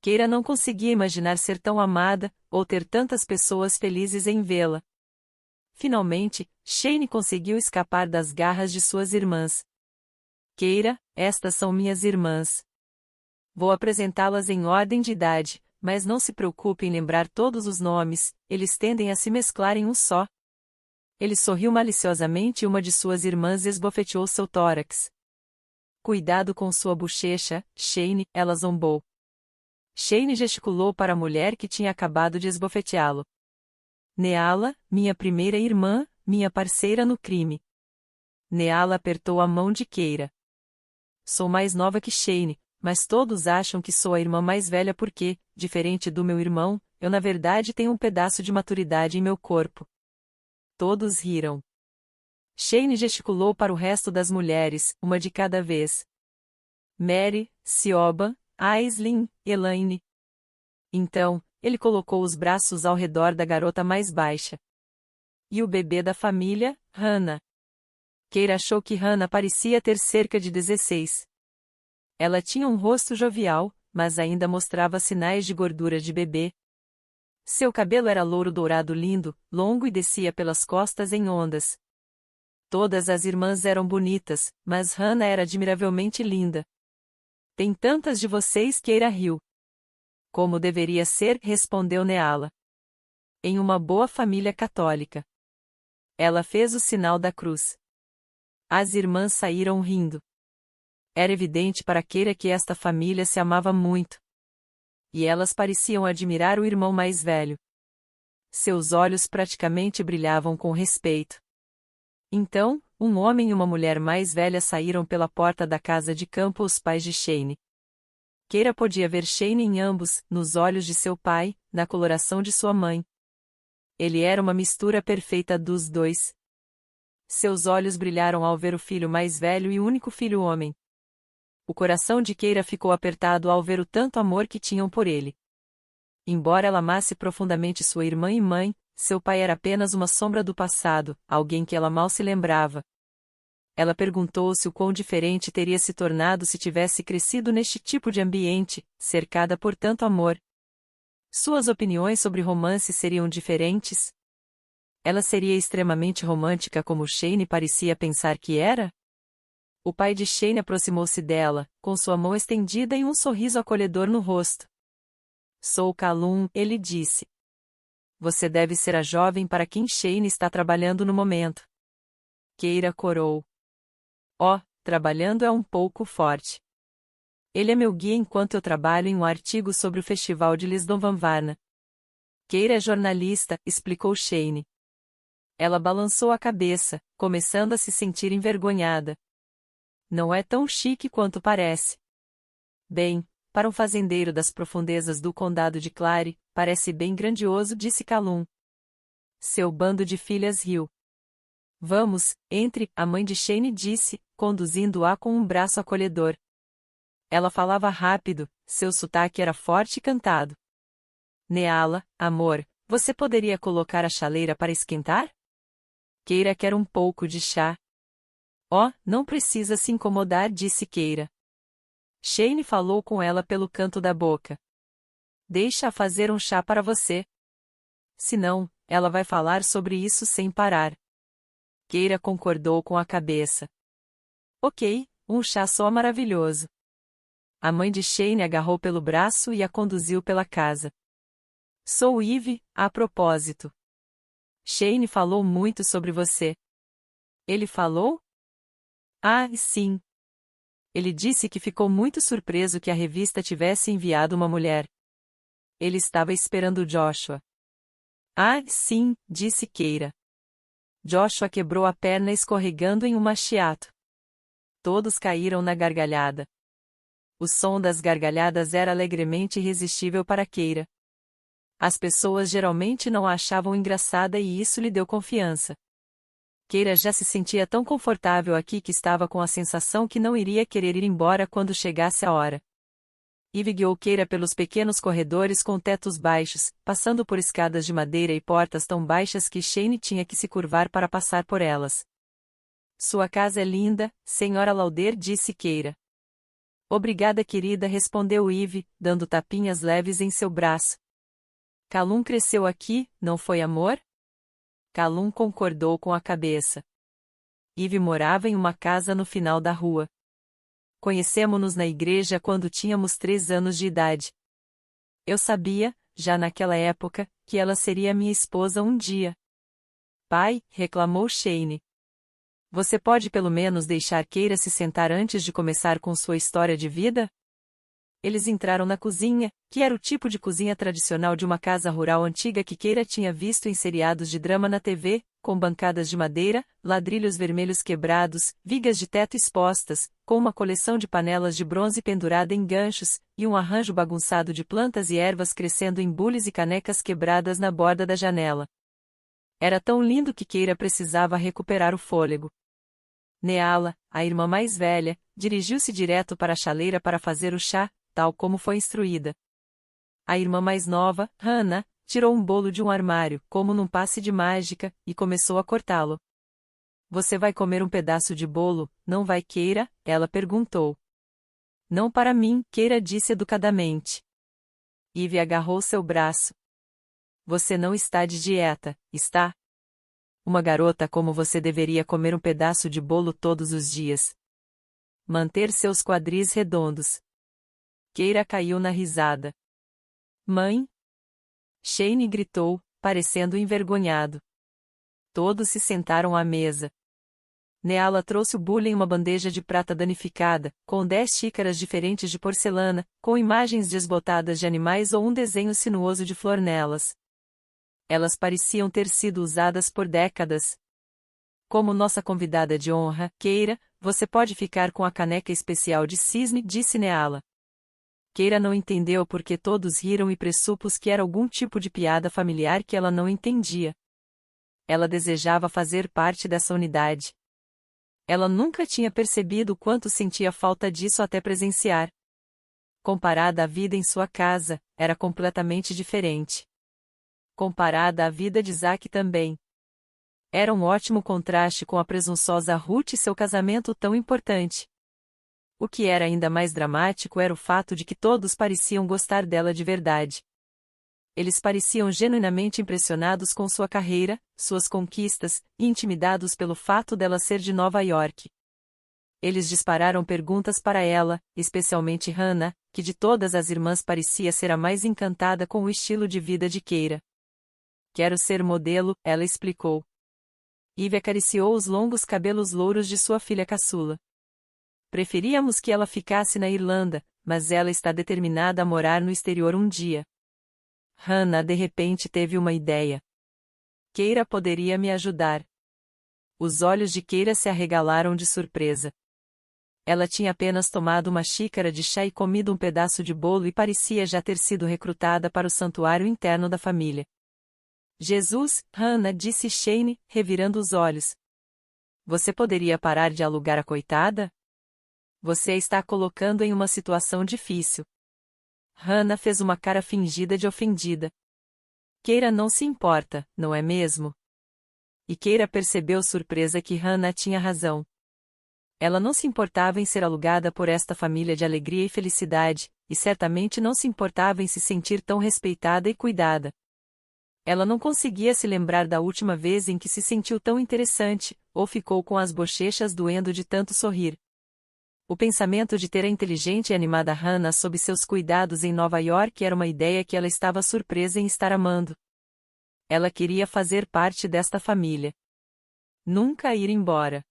Keira não conseguia imaginar ser tão amada, ou ter tantas pessoas felizes em vê-la. Finalmente, Shane conseguiu escapar das garras de suas irmãs. Keira, estas são minhas irmãs. Vou apresentá-las em ordem de idade, mas não se preocupe em lembrar todos os nomes, eles tendem a se mesclar em um só. Ele sorriu maliciosamente e uma de suas irmãs esbofeteou seu tórax. Cuidado com sua bochecha, Shane, ela zombou. Shane gesticulou para a mulher que tinha acabado de esbofeteá-lo. Neala, minha primeira irmã, minha parceira no crime. Neala apertou a mão de Keira. Sou mais nova que Shane, mas todos acham que sou a irmã mais velha porque, diferente do meu irmão, eu na verdade tenho um pedaço de maturidade em meu corpo. Todos riram. Shane gesticulou para o resto das mulheres, uma de cada vez. Mary, Siobhan, Aislinn, Elaine. Então, ele colocou os braços ao redor da garota mais baixa. E o bebê da família, Hannah. Keira achou que Hannah parecia ter cerca de 16. Ela tinha um rosto jovial, mas ainda mostrava sinais de gordura de bebê. Seu cabelo era louro dourado lindo, longo e descia pelas costas em ondas. Todas as irmãs eram bonitas, mas Hannah era admiravelmente linda. Tem tantas de vocês, Keira riu. Como deveria ser, respondeu Neala. Em uma boa família católica. Ela fez o sinal da cruz. As irmãs saíram rindo. Era evidente para Keira que esta família se amava muito. E elas pareciam admirar o irmão mais velho. Seus olhos praticamente brilhavam com respeito. Então, um homem e uma mulher mais velha saíram pela porta da casa de campo, os pais de Shane. Keira podia ver Shane em ambos, nos olhos de seu pai, na coloração de sua mãe. Ele era uma mistura perfeita dos dois. Seus olhos brilharam ao ver o filho mais velho e único filho homem. O coração de Keira ficou apertado ao ver o tanto amor que tinham por ele. Embora ela amasse profundamente sua irmã e mãe, seu pai era apenas uma sombra do passado, alguém que ela mal se lembrava. Ela perguntou-se o quão diferente teria se tornado se tivesse crescido neste tipo de ambiente, cercada por tanto amor. Suas opiniões sobre romance seriam diferentes? Ela seria extremamente romântica como Shane parecia pensar que era? O pai de Shane aproximou-se dela, com sua mão estendida e um sorriso acolhedor no rosto. Sou Calum, ele disse. Você deve ser a jovem para quem Shane está trabalhando no momento. Keira corou. Oh, trabalhando é um pouco forte. Ele é meu guia enquanto eu trabalho em um artigo sobre o Festival de Lisdonvanvarna. Keira é jornalista, explicou Shane. Ela balançou a cabeça, começando a se sentir envergonhada. Não é tão chique quanto parece. Bem, para um fazendeiro das profundezas do condado de Clare, parece bem grandioso, disse Calum. Seu bando de filhas riu. Vamos, entre, a mãe de Shane disse, conduzindo-a com um braço acolhedor. Ela falava rápido, seu sotaque era forte e cantado. Neala, amor, você poderia colocar a chaleira para esquentar? Keira quer um pouco de chá. Oh, não precisa se incomodar, disse Keira. Shane falou com ela pelo canto da boca. Deixa-a fazer um chá para você. Senão, ela vai falar sobre isso sem parar. Keira concordou com a cabeça. Ok, um chá só maravilhoso. A mãe de Shane agarrou pelo braço e a conduziu pela casa. Sou Eve, a propósito. Shane falou muito sobre você. Ele falou? Ah, sim. Ele disse que ficou muito surpreso que a revista tivesse enviado uma mulher. Ele estava esperando Joshua. Ah, sim, disse Keira. Joshua quebrou a perna escorregando em um machiato. Todos caíram na gargalhada. O som das gargalhadas era alegremente irresistível para Keira. As pessoas geralmente não a achavam engraçada e isso lhe deu confiança. Keira já se sentia tão confortável aqui que estava com a sensação que não iria querer ir embora quando chegasse a hora. Eve guiou Keira pelos pequenos corredores com tetos baixos, passando por escadas de madeira e portas tão baixas que Shane tinha que se curvar para passar por elas. Sua casa é linda, Senhora Lauder, disse Keira. Obrigada, querida, respondeu Eve, dando tapinhas leves em seu braço. Calum cresceu aqui, não foi, amor? Calum concordou com a cabeça. Eve morava em uma casa no final da rua. Conhecemo-nos na igreja quando tínhamos 3 anos de idade. Eu sabia, já naquela época, que ela seria minha esposa um dia. Pai, reclamou Shane. Você pode pelo menos deixar Keira se sentar antes de começar com sua história de vida? Eles entraram na cozinha, que era o tipo de cozinha tradicional de uma casa rural antiga que Keira tinha visto em seriados de drama na TV, com bancadas de madeira, ladrilhos vermelhos quebrados, vigas de teto expostas, com uma coleção de panelas de bronze pendurada em ganchos, e um arranjo bagunçado de plantas e ervas crescendo em bules e canecas quebradas na borda da janela. Era tão lindo que Keira precisava recuperar o fôlego. Neala, a irmã mais velha, dirigiu-se direto para a chaleira para fazer o chá, tal como foi instruída. A irmã mais nova, Hannah, tirou um bolo de um armário, como num passe de mágica, e começou a cortá-lo. Você vai comer um pedaço de bolo, não vai, Keira? Ela perguntou. Não para mim, Keira disse educadamente. Eve agarrou seu braço. Você não está de dieta, está? Uma garota como você deveria comer um pedaço de bolo todos os dias. Manter seus quadris redondos. Keira caiu na risada. Mãe? Shane gritou, parecendo envergonhado. Todos se sentaram à mesa. Neala trouxe o bule em uma bandeja de prata danificada, com 10 xícaras diferentes de porcelana, com imagens desbotadas de animais ou um desenho sinuoso de flor nelas. Elas pareciam ter sido usadas por décadas. Como nossa convidada de honra, Keira, você pode ficar com a caneca especial de cisne, disse Neala. Keira não entendeu porque todos riram e pressupôs que era algum tipo de piada familiar que ela não entendia. Ela desejava fazer parte dessa unidade. Ela nunca tinha percebido o quanto sentia falta disso até presenciar. Comparada à vida em sua casa, era completamente diferente. Comparada à vida de Zack também. Era um ótimo contraste com a presunçosa Ruth e seu casamento tão importante. O que era ainda mais dramático era o fato de que todos pareciam gostar dela de verdade. Eles pareciam genuinamente impressionados com sua carreira, suas conquistas, e intimidados pelo fato dela ser de Nova York. Eles dispararam perguntas para ela, especialmente Hannah, que de todas as irmãs parecia ser a mais encantada com o estilo de vida de Keira. Quero ser modelo, ela explicou. Eve acariciou os longos cabelos louros de sua filha caçula. Preferíamos que ela ficasse na Irlanda, mas ela está determinada a morar no exterior um dia. Hannah de repente teve uma ideia. Keira poderia me ajudar. Os olhos de Keira se arregalaram de surpresa. Ela tinha apenas tomado uma xícara de chá e comido um pedaço de bolo e parecia já ter sido recrutada para o santuário interno da família. Jesus, Hannah, disse Shane, revirando os olhos. Você poderia parar de alugar a coitada? Você a está colocando em uma situação difícil. Hannah fez uma cara fingida de ofendida. Keira não se importa, não é mesmo? E Keira percebeu surpresa que Hannah tinha razão. Ela não se importava em ser alugada por esta família de alegria e felicidade, e certamente não se importava em se sentir tão respeitada e cuidada. Ela não conseguia se lembrar da última vez em que se sentiu tão interessante, ou ficou com as bochechas doendo de tanto sorrir. O pensamento de ter a inteligente e animada Hannah sob seus cuidados em Nova York era uma ideia que ela estava surpresa em estar amando. Ela queria fazer parte desta família. Nunca ir embora.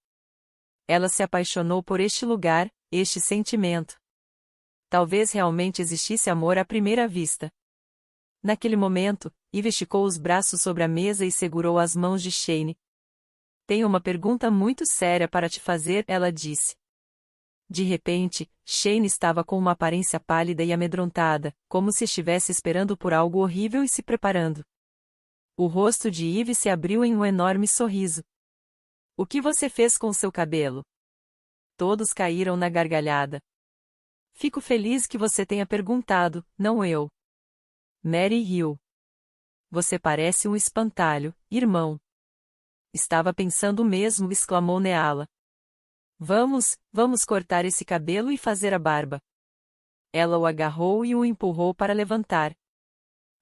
Ela se apaixonou por este lugar, este sentimento. Talvez realmente existisse amor à primeira vista. Naquele momento, Eve esticou os braços sobre a mesa e segurou as mãos de Shane. Tenho uma pergunta muito séria para te fazer, ela disse. De repente, Shane estava com uma aparência pálida e amedrontada, como se estivesse esperando por algo horrível e se preparando. O rosto de Eve se abriu em um enorme sorriso. O que você fez com seu cabelo? Todos caíram na gargalhada. Fico feliz que você tenha perguntado, não eu. Mary riu. Você parece um espantalho, irmão. Estava pensando o mesmo, exclamou Neala. Vamos cortar esse cabelo e fazer a barba. Ela o agarrou e o empurrou para levantar.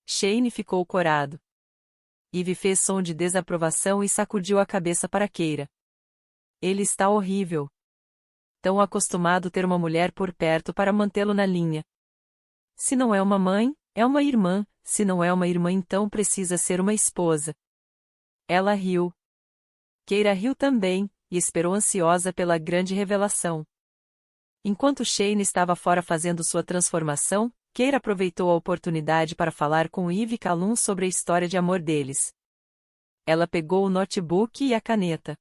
Shane ficou corado. Eve fez som de desaprovação e sacudiu a cabeça para Keira. Ele está horrível. Tão acostumado ter uma mulher por perto para mantê-lo na linha. Se não é uma mãe, é uma irmã, se não é uma irmã então precisa ser uma esposa. Ela riu. Keira riu também, e esperou ansiosa pela grande revelação. Enquanto Shane estava fora fazendo sua transformação, Keira aproveitou a oportunidade para falar com Eve e Calum sobre a história de amor deles. Ela pegou o notebook e a caneta.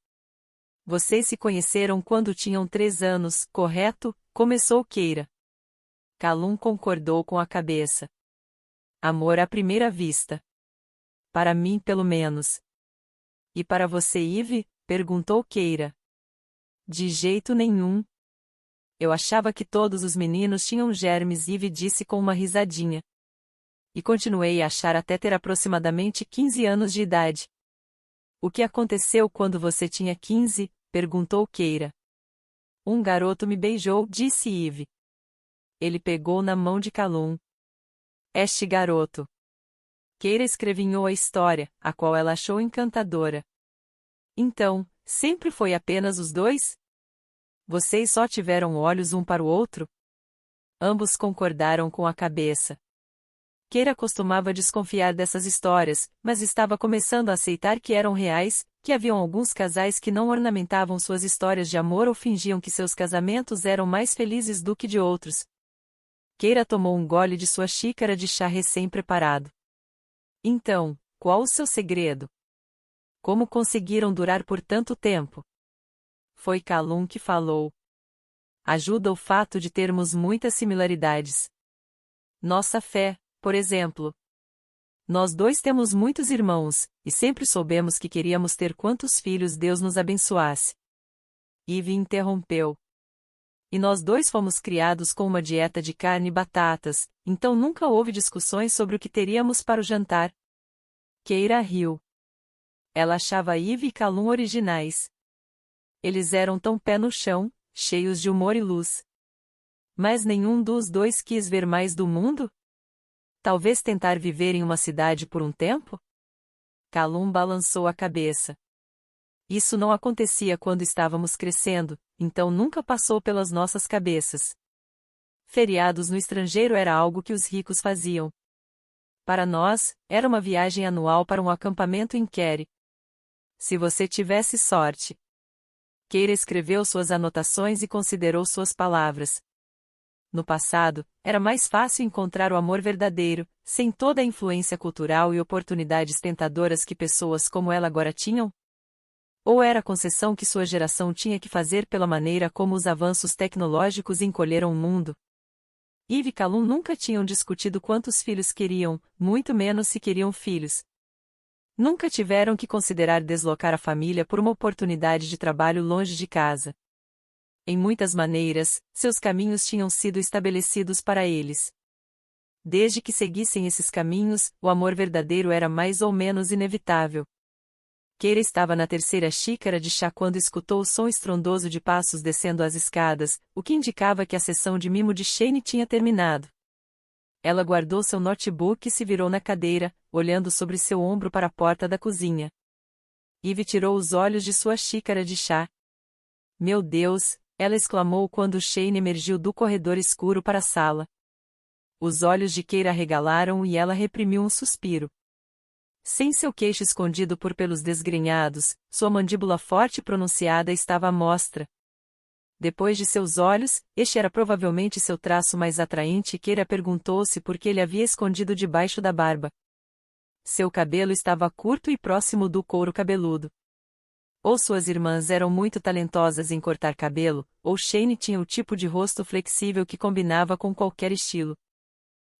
Vocês se conheceram quando tinham 3 anos, correto? Começou Keira. Calum concordou com a cabeça. Amor à primeira vista. Para mim, pelo menos. E para você, Eve? Perguntou Keira. De jeito nenhum. Eu achava que todos os meninos tinham germes, Eve disse com uma risadinha. E continuei a achar até ter aproximadamente 15 anos de idade. O que aconteceu quando você tinha 15? Perguntou Keira. Um garoto me beijou, disse Eve. Ele pegou na mão de Calum. Este garoto. Keira escrevinhou a história, a qual ela achou encantadora. Então, sempre foi apenas os dois? Vocês só tiveram olhos um para o outro? Ambos concordaram com a cabeça. Keira costumava desconfiar dessas histórias, mas estava começando a aceitar que eram reais, que haviam alguns casais que não ornamentavam suas histórias de amor ou fingiam que seus casamentos eram mais felizes do que de outros. Keira tomou um gole de sua xícara de chá recém-preparado. Então, qual o seu segredo? Como conseguiram durar por tanto tempo? Foi Calum que falou. Ajuda o fato de termos muitas similaridades. Nossa fé, por exemplo. Nós dois temos muitos irmãos, e sempre soubemos que queríamos ter quantos filhos Deus nos abençoasse. Eve interrompeu. E nós dois fomos criados com uma dieta de carne e batatas, então nunca houve discussões sobre o que teríamos para o jantar. Keira riu. Ela achava Eve e Calum originais. Eles eram tão pé no chão, cheios de humor e luz. Mas nenhum dos dois quis ver mais do mundo? Talvez tentar viver em uma cidade por um tempo? Calum balançou a cabeça. Isso não acontecia quando estávamos crescendo, então nunca passou pelas nossas cabeças. Feriados no estrangeiro era algo que os ricos faziam. Para nós, era uma viagem anual para um acampamento em Kerry. Se você tivesse sorte. Keira escreveu suas anotações e considerou suas palavras. No passado, era mais fácil encontrar o amor verdadeiro, sem toda a influência cultural e oportunidades tentadoras que pessoas como ela agora tinham? Ou era a concessão que sua geração tinha que fazer pela maneira como os avanços tecnológicos encolheram o mundo? Eve e Calum nunca tinham discutido quantos filhos queriam, muito menos se queriam filhos. Nunca tiveram que considerar deslocar a família por uma oportunidade de trabalho longe de casa. Em muitas maneiras, seus caminhos tinham sido estabelecidos para eles. Desde que seguissem esses caminhos, o amor verdadeiro era mais ou menos inevitável. Keira estava na terceira xícara de chá quando escutou o som estrondoso de passos descendo as escadas, o que indicava que a sessão de mimo de Shane tinha terminado. Ela guardou seu notebook e se virou na cadeira, olhando sobre seu ombro para a porta da cozinha. Eve tirou os olhos de sua xícara de chá. Meu Deus! Ela exclamou quando Shane emergiu do corredor escuro para a sala. Os olhos de Keira arregalaram e ela reprimiu um suspiro. Sem seu queixo escondido por pelos desgrenhados, sua mandíbula forte e pronunciada estava à mostra. Depois de seus olhos, este era provavelmente seu traço mais atraente e Keira perguntou-se por que ele havia escondido debaixo da barba. Seu cabelo estava curto e próximo do couro cabeludo. Ou suas irmãs eram muito talentosas em cortar cabelo, ou Shane tinha o tipo de rosto flexível que combinava com qualquer estilo.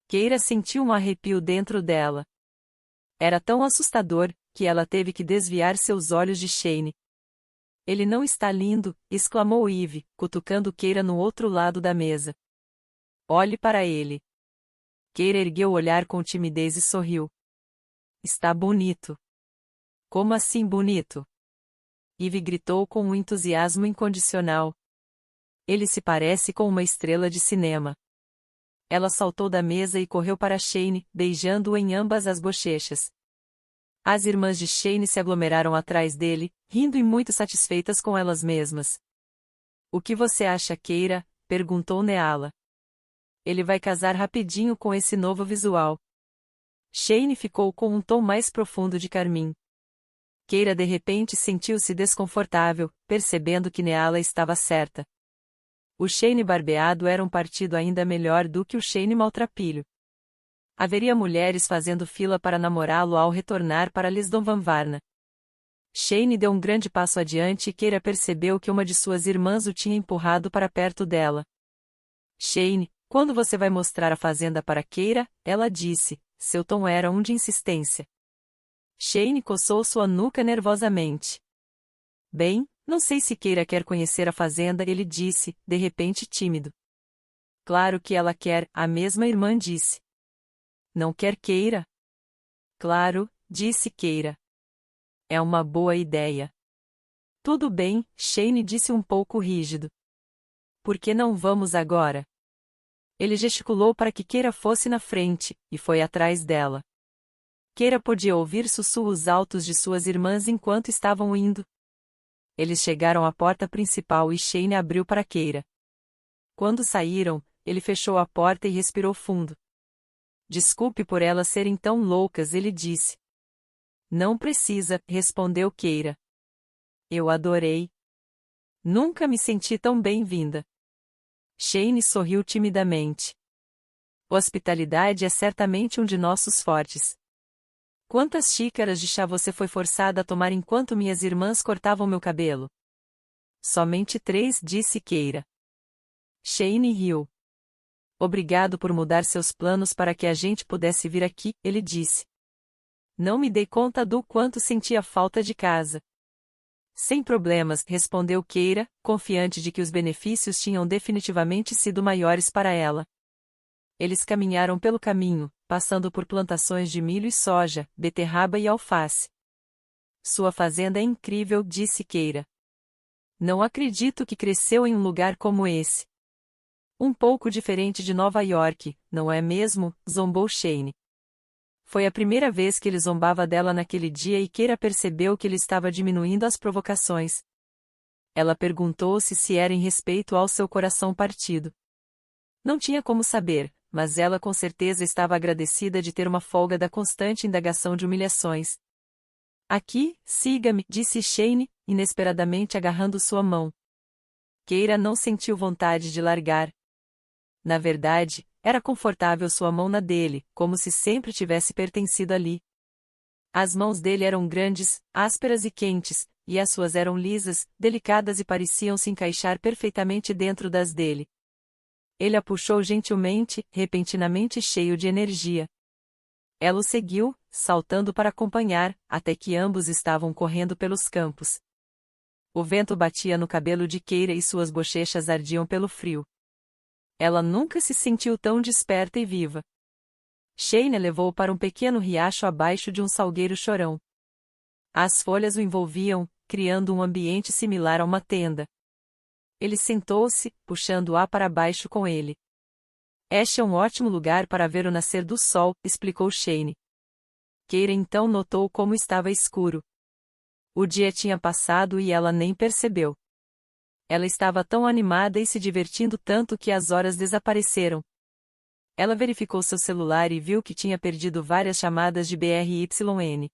Keira sentiu um arrepio dentro dela. Era tão assustador, que ela teve que desviar seus olhos de Shane. Ele não está lindo, exclamou Eve, cutucando Keira no outro lado da mesa. Olhe para ele. Keira ergueu o olhar com timidez e sorriu. Está bonito. Como assim bonito? Eve gritou com um entusiasmo incondicional. Ele se parece com uma estrela de cinema. Ela saltou da mesa e correu para Shane, beijando-o em ambas as bochechas. As irmãs de Shane se aglomeraram atrás dele, rindo e muito satisfeitas com elas mesmas. O que você acha, Keira? Perguntou Neala. Ele vai casar rapidinho com esse novo visual. Shane ficou com um tom mais profundo de carmim. Keira de repente sentiu-se desconfortável, percebendo que Neala estava certa. O Shane barbeado era um partido ainda melhor do que o Shane maltrapilho. Haveria mulheres fazendo fila para namorá-lo ao retornar para Lisdonvanvarna. Shane deu um grande passo adiante e Keira percebeu que uma de suas irmãs o tinha empurrado para perto dela. Shane, quando você vai mostrar a fazenda para Keira? Ela disse, seu tom era um de insistência. Shane coçou sua nuca nervosamente. Bem, não sei se Keira quer conhecer a fazenda, ele disse, de repente tímido. Claro que ela quer, a mesma irmã disse. Não quer Keira? Claro, disse Keira. É uma boa ideia. Tudo bem, Shane disse um pouco rígido. Por que não vamos agora? Ele gesticulou para que Keira fosse na frente, e foi atrás dela. Keira podia ouvir sussurros altos de suas irmãs enquanto estavam indo. Eles chegaram à porta principal e Shane abriu para Keira. Quando saíram, ele fechou a porta e respirou fundo. Desculpe por elas serem tão loucas, ele disse. Não precisa, respondeu Keira. Eu adorei. Nunca me senti tão bem-vinda. Shane sorriu timidamente. Hospitalidade é certamente um de nossos fortes. Quantas xícaras de chá você foi forçada a tomar enquanto minhas irmãs cortavam meu cabelo? Somente 3, disse Keira. Shane riu. Obrigado por mudar seus planos para que a gente pudesse vir aqui, ele disse. Não me dei conta do quanto sentia falta de casa. Sem problemas, respondeu Keira, confiante de que os benefícios tinham definitivamente sido maiores para ela. Eles caminharam pelo caminho, passando por plantações de milho e soja, beterraba e alface. Sua fazenda é incrível, disse Keira. Não acredito que cresceu em um lugar como esse. Um pouco diferente de Nova York, não é mesmo? Zombou Shane. Foi a primeira vez que ele zombava dela naquele dia e Keira percebeu que ele estava diminuindo as provocações. Ela perguntou-se se era em respeito ao seu coração partido. Não tinha como saber, mas ela com certeza estava agradecida de ter uma folga da constante indagação de humilhações. Aqui, siga-me, disse Shane, inesperadamente agarrando sua mão. Keira não sentiu vontade de largar. Na verdade, era confortável sua mão na dele, como se sempre tivesse pertencido ali. As mãos dele eram grandes, ásperas e quentes, e as suas eram lisas, delicadas e pareciam se encaixar perfeitamente dentro das dele. Ele a puxou gentilmente, repentinamente cheio de energia. Ela o seguiu, saltando para acompanhar, até que ambos estavam correndo pelos campos. O vento batia no cabelo de Keira e suas bochechas ardiam pelo frio. Ela nunca se sentiu tão desperta e viva. Shane a levou para um pequeno riacho abaixo de um salgueiro chorão. As folhas o envolviam, criando um ambiente similar a uma tenda. Ele sentou-se, puxando-a para baixo com ele. Este é um ótimo lugar para ver o nascer do sol, explicou Shane. Keira então notou como estava escuro. O dia tinha passado e ela nem percebeu. Ela estava tão animada e se divertindo tanto que as horas desapareceram. Ela verificou seu celular e viu que tinha perdido várias chamadas de BRYN.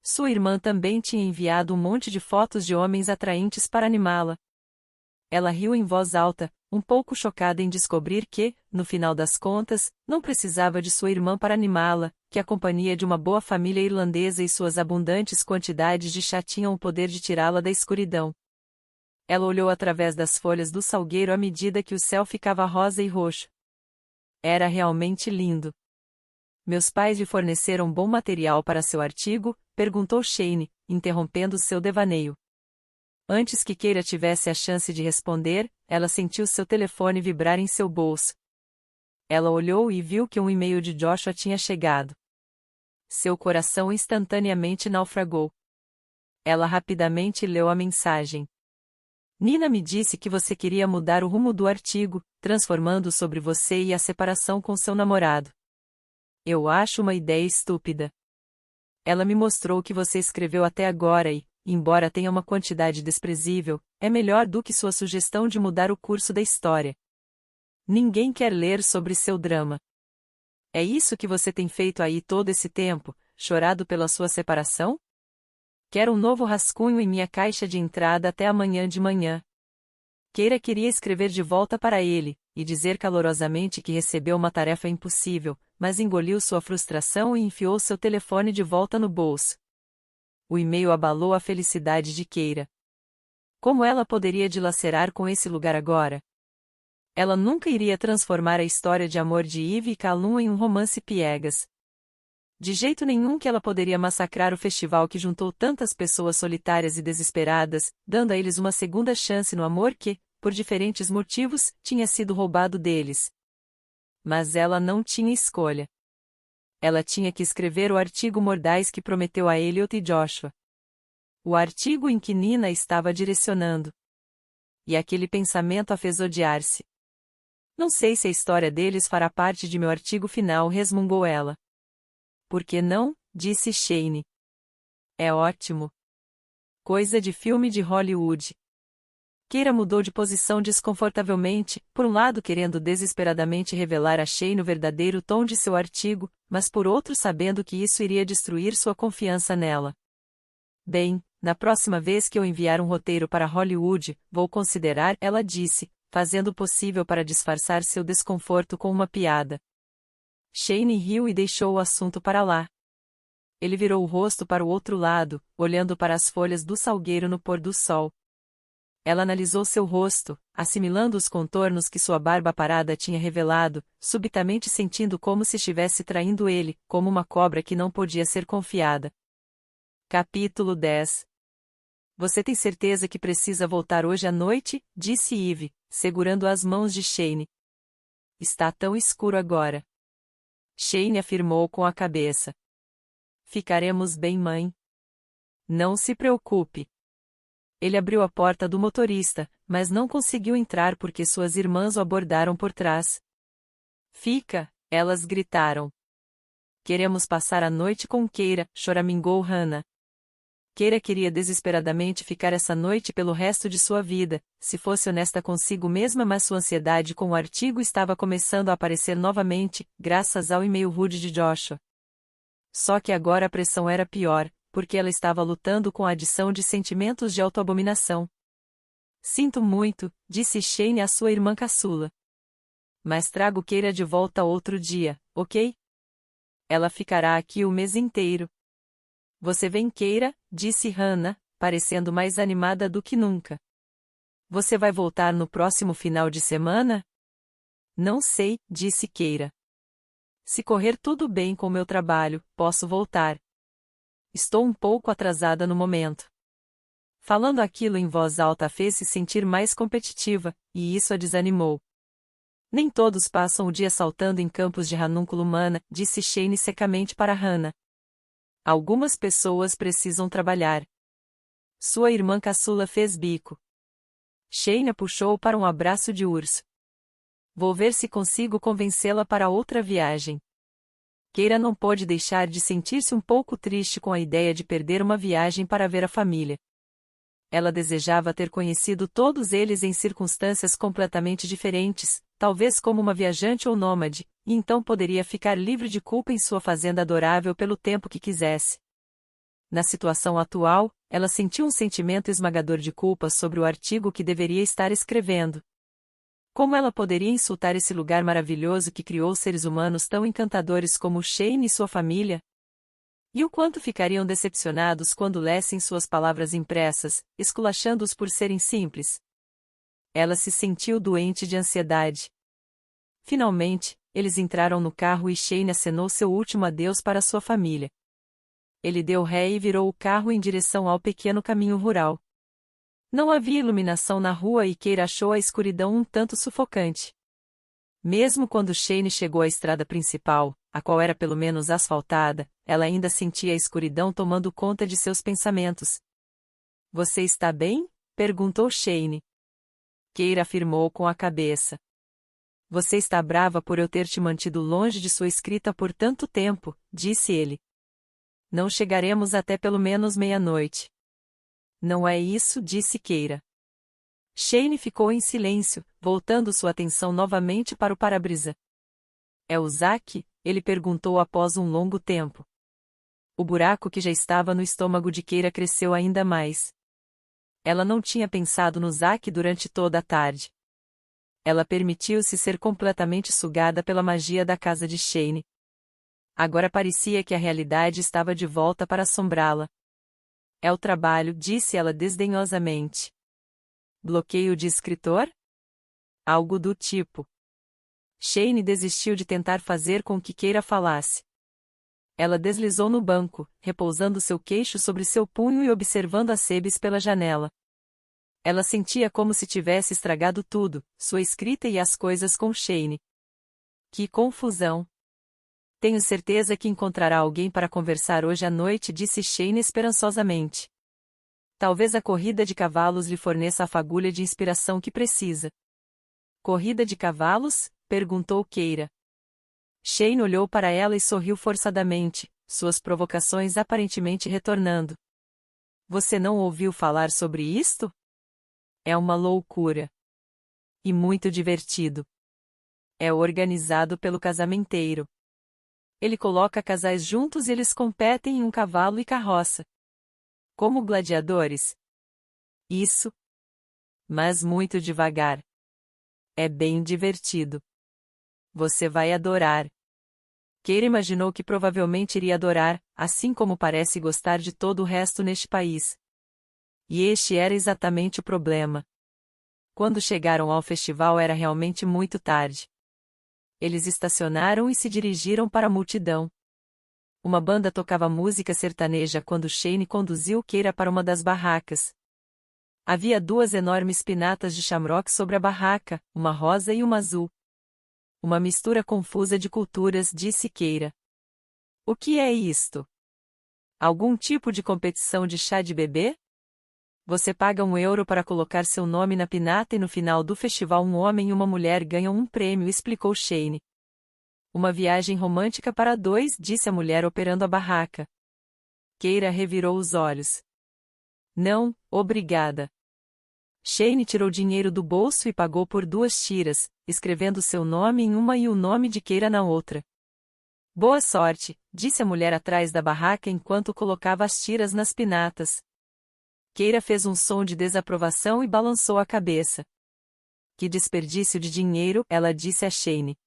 Sua irmã também tinha enviado um monte de fotos de homens atraentes para animá-la. Ela riu em voz alta, um pouco chocada em descobrir que, no final das contas, não precisava de sua irmã para animá-la, que a companhia de uma boa família irlandesa e suas abundantes quantidades de chá tinham o poder de tirá-la da escuridão. Ela olhou através das folhas do salgueiro à medida que o céu ficava rosa e roxo. Era realmente lindo. Meus pais lhe forneceram bom material para seu artigo? Perguntou Shane, interrompendo seu devaneio. Antes que Keira tivesse a chance de responder, ela sentiu seu telefone vibrar em seu bolso. Ela olhou e viu que um e-mail de Joshua tinha chegado. Seu coração instantaneamente naufragou. Ela rapidamente leu a mensagem. Nina me disse que você queria mudar o rumo do artigo, transformando sobre você e a separação com seu namorado. Eu acho uma ideia estúpida. Ela me mostrou o que você escreveu até agora e, embora tenha uma quantidade desprezível, é melhor do que sua sugestão de mudar o curso da história. Ninguém quer ler sobre seu drama. É isso que você tem feito aí todo esse tempo, chorado pela sua separação? Quero um novo rascunho em minha caixa de entrada até amanhã de manhã. Keira queria escrever de volta para ele, e dizer calorosamente que recebeu uma tarefa impossível, mas engoliu sua frustração e enfiou seu telefone de volta no bolso. O e-mail abalou a felicidade de Keira. Como ela poderia dilacerar com esse lugar agora? Ela nunca iria transformar a história de amor de Eve e Calum em um romance piegas. De jeito nenhum que ela poderia massacrar o festival que juntou tantas pessoas solitárias e desesperadas, dando a eles uma segunda chance no amor que, por diferentes motivos, tinha sido roubado deles. Mas ela não tinha escolha. Ela tinha que escrever o artigo mordaz que prometeu a Elliot e Joshua. O artigo em que Nina estava direcionando. E aquele pensamento a fez odiar-se. Não sei se a história deles fará parte de meu artigo final, resmungou ela. Por que não? disse Shane. É ótimo. Coisa de filme de Hollywood. Keira mudou de posição desconfortavelmente, por um lado querendo desesperadamente revelar a Shane o verdadeiro tom de seu artigo, mas por outro sabendo que isso iria destruir sua confiança nela. Bem, na próxima vez que eu enviar um roteiro para Hollywood, vou considerar, ela disse, fazendo o possível para disfarçar seu desconforto com uma piada. Shane riu e deixou o assunto para lá. Ele virou o rosto para o outro lado, olhando para as folhas do salgueiro no pôr do sol. Ela analisou seu rosto, assimilando os contornos que sua barba parada tinha revelado, subitamente sentindo como se estivesse traindo ele, como uma cobra que não podia ser confiada. Capítulo 10. Você tem certeza que precisa voltar hoje à noite? Disse Eve, segurando as mãos de Shane. Está tão escuro agora. Shane afirmou com a cabeça. Ficaremos bem, mãe. Não se preocupe. Ele abriu a porta do motorista, mas não conseguiu entrar porque suas irmãs o abordaram por trás. Fica, elas gritaram. Queremos passar a noite com Keira, choramingou Hannah. Keira queria desesperadamente ficar essa noite pelo resto de sua vida, se fosse honesta consigo mesma, mas sua ansiedade com o artigo estava começando a aparecer novamente, graças ao e-mail rude de Joshua. Só que agora a pressão era pior, porque ela estava lutando com a adição de sentimentos de autoabominação. Sinto muito, disse Shane à sua irmã caçula. Mas trago Keira de volta outro dia, ok? Ela ficará aqui o mês inteiro. Você vem, Keira, disse Hannah, parecendo mais animada do que nunca. Você vai voltar no próximo final de semana? Não sei, disse Keira. Se correr tudo bem com meu trabalho, posso voltar. Estou um pouco atrasada no momento. Falando aquilo em voz alta a fez se sentir mais competitiva, e isso a desanimou. Nem todos passam o dia saltando em campos de ranúnculo humana, disse Shane secamente para Hannah. Algumas pessoas precisam trabalhar. Sua irmã caçula fez bico. Shane a puxou para um abraço de urso. Vou ver se consigo convencê-la para outra viagem. Keira não pôde deixar de sentir-se um pouco triste com a ideia de perder uma viagem para ver a família. Ela desejava ter conhecido todos eles em circunstâncias completamente diferentes, talvez como uma viajante ou nômade, e então poderia ficar livre de culpa em sua fazenda adorável pelo tempo que quisesse. Na situação atual, ela sentiu um sentimento esmagador de culpa sobre o artigo que deveria estar escrevendo. Como ela poderia insultar esse lugar maravilhoso que criou seres humanos tão encantadores como Shane e sua família? E o quanto ficariam decepcionados quando lessem suas palavras impressas, esculachando-os por serem simples? Ela se sentiu doente de ansiedade. Finalmente, eles entraram no carro e Shane acenou seu último adeus para sua família. Ele deu ré e virou o carro em direção ao pequeno caminho rural. Não havia iluminação na rua e Keira achou a escuridão um tanto sufocante. Mesmo quando Shane chegou à estrada principal, a qual era pelo menos asfaltada, ela ainda sentia a escuridão tomando conta de seus pensamentos. Você está bem? Perguntou Shane. Keira afirmou com a cabeça. Você está brava por eu ter te mantido longe de sua escrita por tanto tempo, disse ele. Não chegaremos até pelo menos meia-noite. Não é isso, disse Keira. Shane ficou em silêncio, voltando sua atenção novamente para o para-brisa. É o Zack? Ele perguntou após um longo tempo. O buraco que já estava no estômago de Keira cresceu ainda mais. Ela não tinha pensado no Zack durante toda a tarde. Ela permitiu-se ser completamente sugada pela magia da casa de Shane. Agora parecia que a realidade estava de volta para assombrá-la. É o trabalho, disse ela desdenhosamente. Bloqueio de escritor? Algo do tipo. Shane desistiu de tentar fazer com que Keira falasse. Ela deslizou no banco, repousando seu queixo sobre seu punho e observando as sebes pela janela. Ela sentia como se tivesse estragado tudo, sua escrita e as coisas com Shane. Que confusão! Tenho certeza que encontrará alguém para conversar hoje à noite, disse Shane esperançosamente. Talvez a corrida de cavalos lhe forneça a fagulha de inspiração que precisa. Corrida de cavalos? Perguntou Keira. Shane olhou para ela e sorriu forçadamente, suas provocações aparentemente retornando. Você não ouviu falar sobre isto? É uma loucura. E muito divertido. É organizado pelo casamenteiro. Ele coloca casais juntos e eles competem em um cavalo e carroça. Como gladiadores. Isso. Mas muito devagar. É bem divertido. Você vai adorar. Keira imaginou que provavelmente iria adorar, assim como parece gostar de todo o resto neste país. E este era exatamente o problema. Quando chegaram ao festival era realmente muito tarde. Eles estacionaram e se dirigiram para a multidão. Uma banda tocava música sertaneja quando Shane conduziu Keira para uma das barracas. Havia duas enormes pinatas de shamrock sobre a barraca, uma rosa e uma azul. Uma mistura confusa de culturas, disse Keira. O que é isto? Algum tipo de competição de chá de bebê? Você paga €1 para colocar seu nome na pinata e no final do festival um homem e uma mulher ganham um prêmio, explicou Shane. Uma viagem romântica para dois, disse a mulher operando a barraca. Keira revirou os olhos. Não, obrigada. Shane tirou dinheiro do bolso e pagou por 2 tiras, escrevendo seu nome em uma e o nome de Keira na outra. Boa sorte, disse a mulher atrás da barraca enquanto colocava as tiras nas pinatas. Keira fez um som de desaprovação e balançou a cabeça. Que desperdício de dinheiro, ela disse a Shane.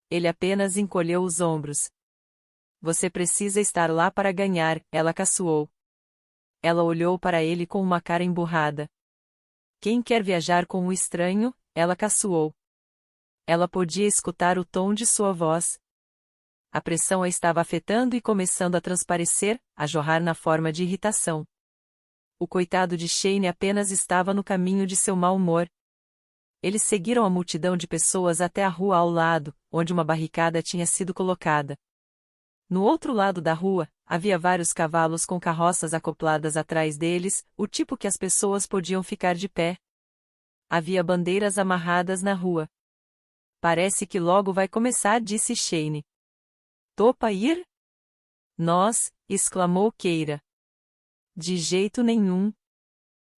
Ele apenas encolheu os ombros. Você precisa estar lá para ganhar, ela caçoou. Ela olhou para ele com uma cara emburrada. Quem quer viajar com um estranho? Ela caçoou. Ela podia escutar o tom de sua voz. A pressão a estava afetando e começando a transparecer, a jorrar na forma de irritação. O coitado de Shane apenas estava no caminho de seu mau humor. Eles seguiram a multidão de pessoas até a rua ao lado, onde uma barricada tinha sido colocada. No outro lado da rua, havia vários cavalos com carroças acopladas atrás deles, o tipo que as pessoas podiam ficar de pé. Havia bandeiras amarradas na rua. Parece que logo vai começar, disse Shane. Topa ir? Nós, exclamou Keira. De jeito nenhum.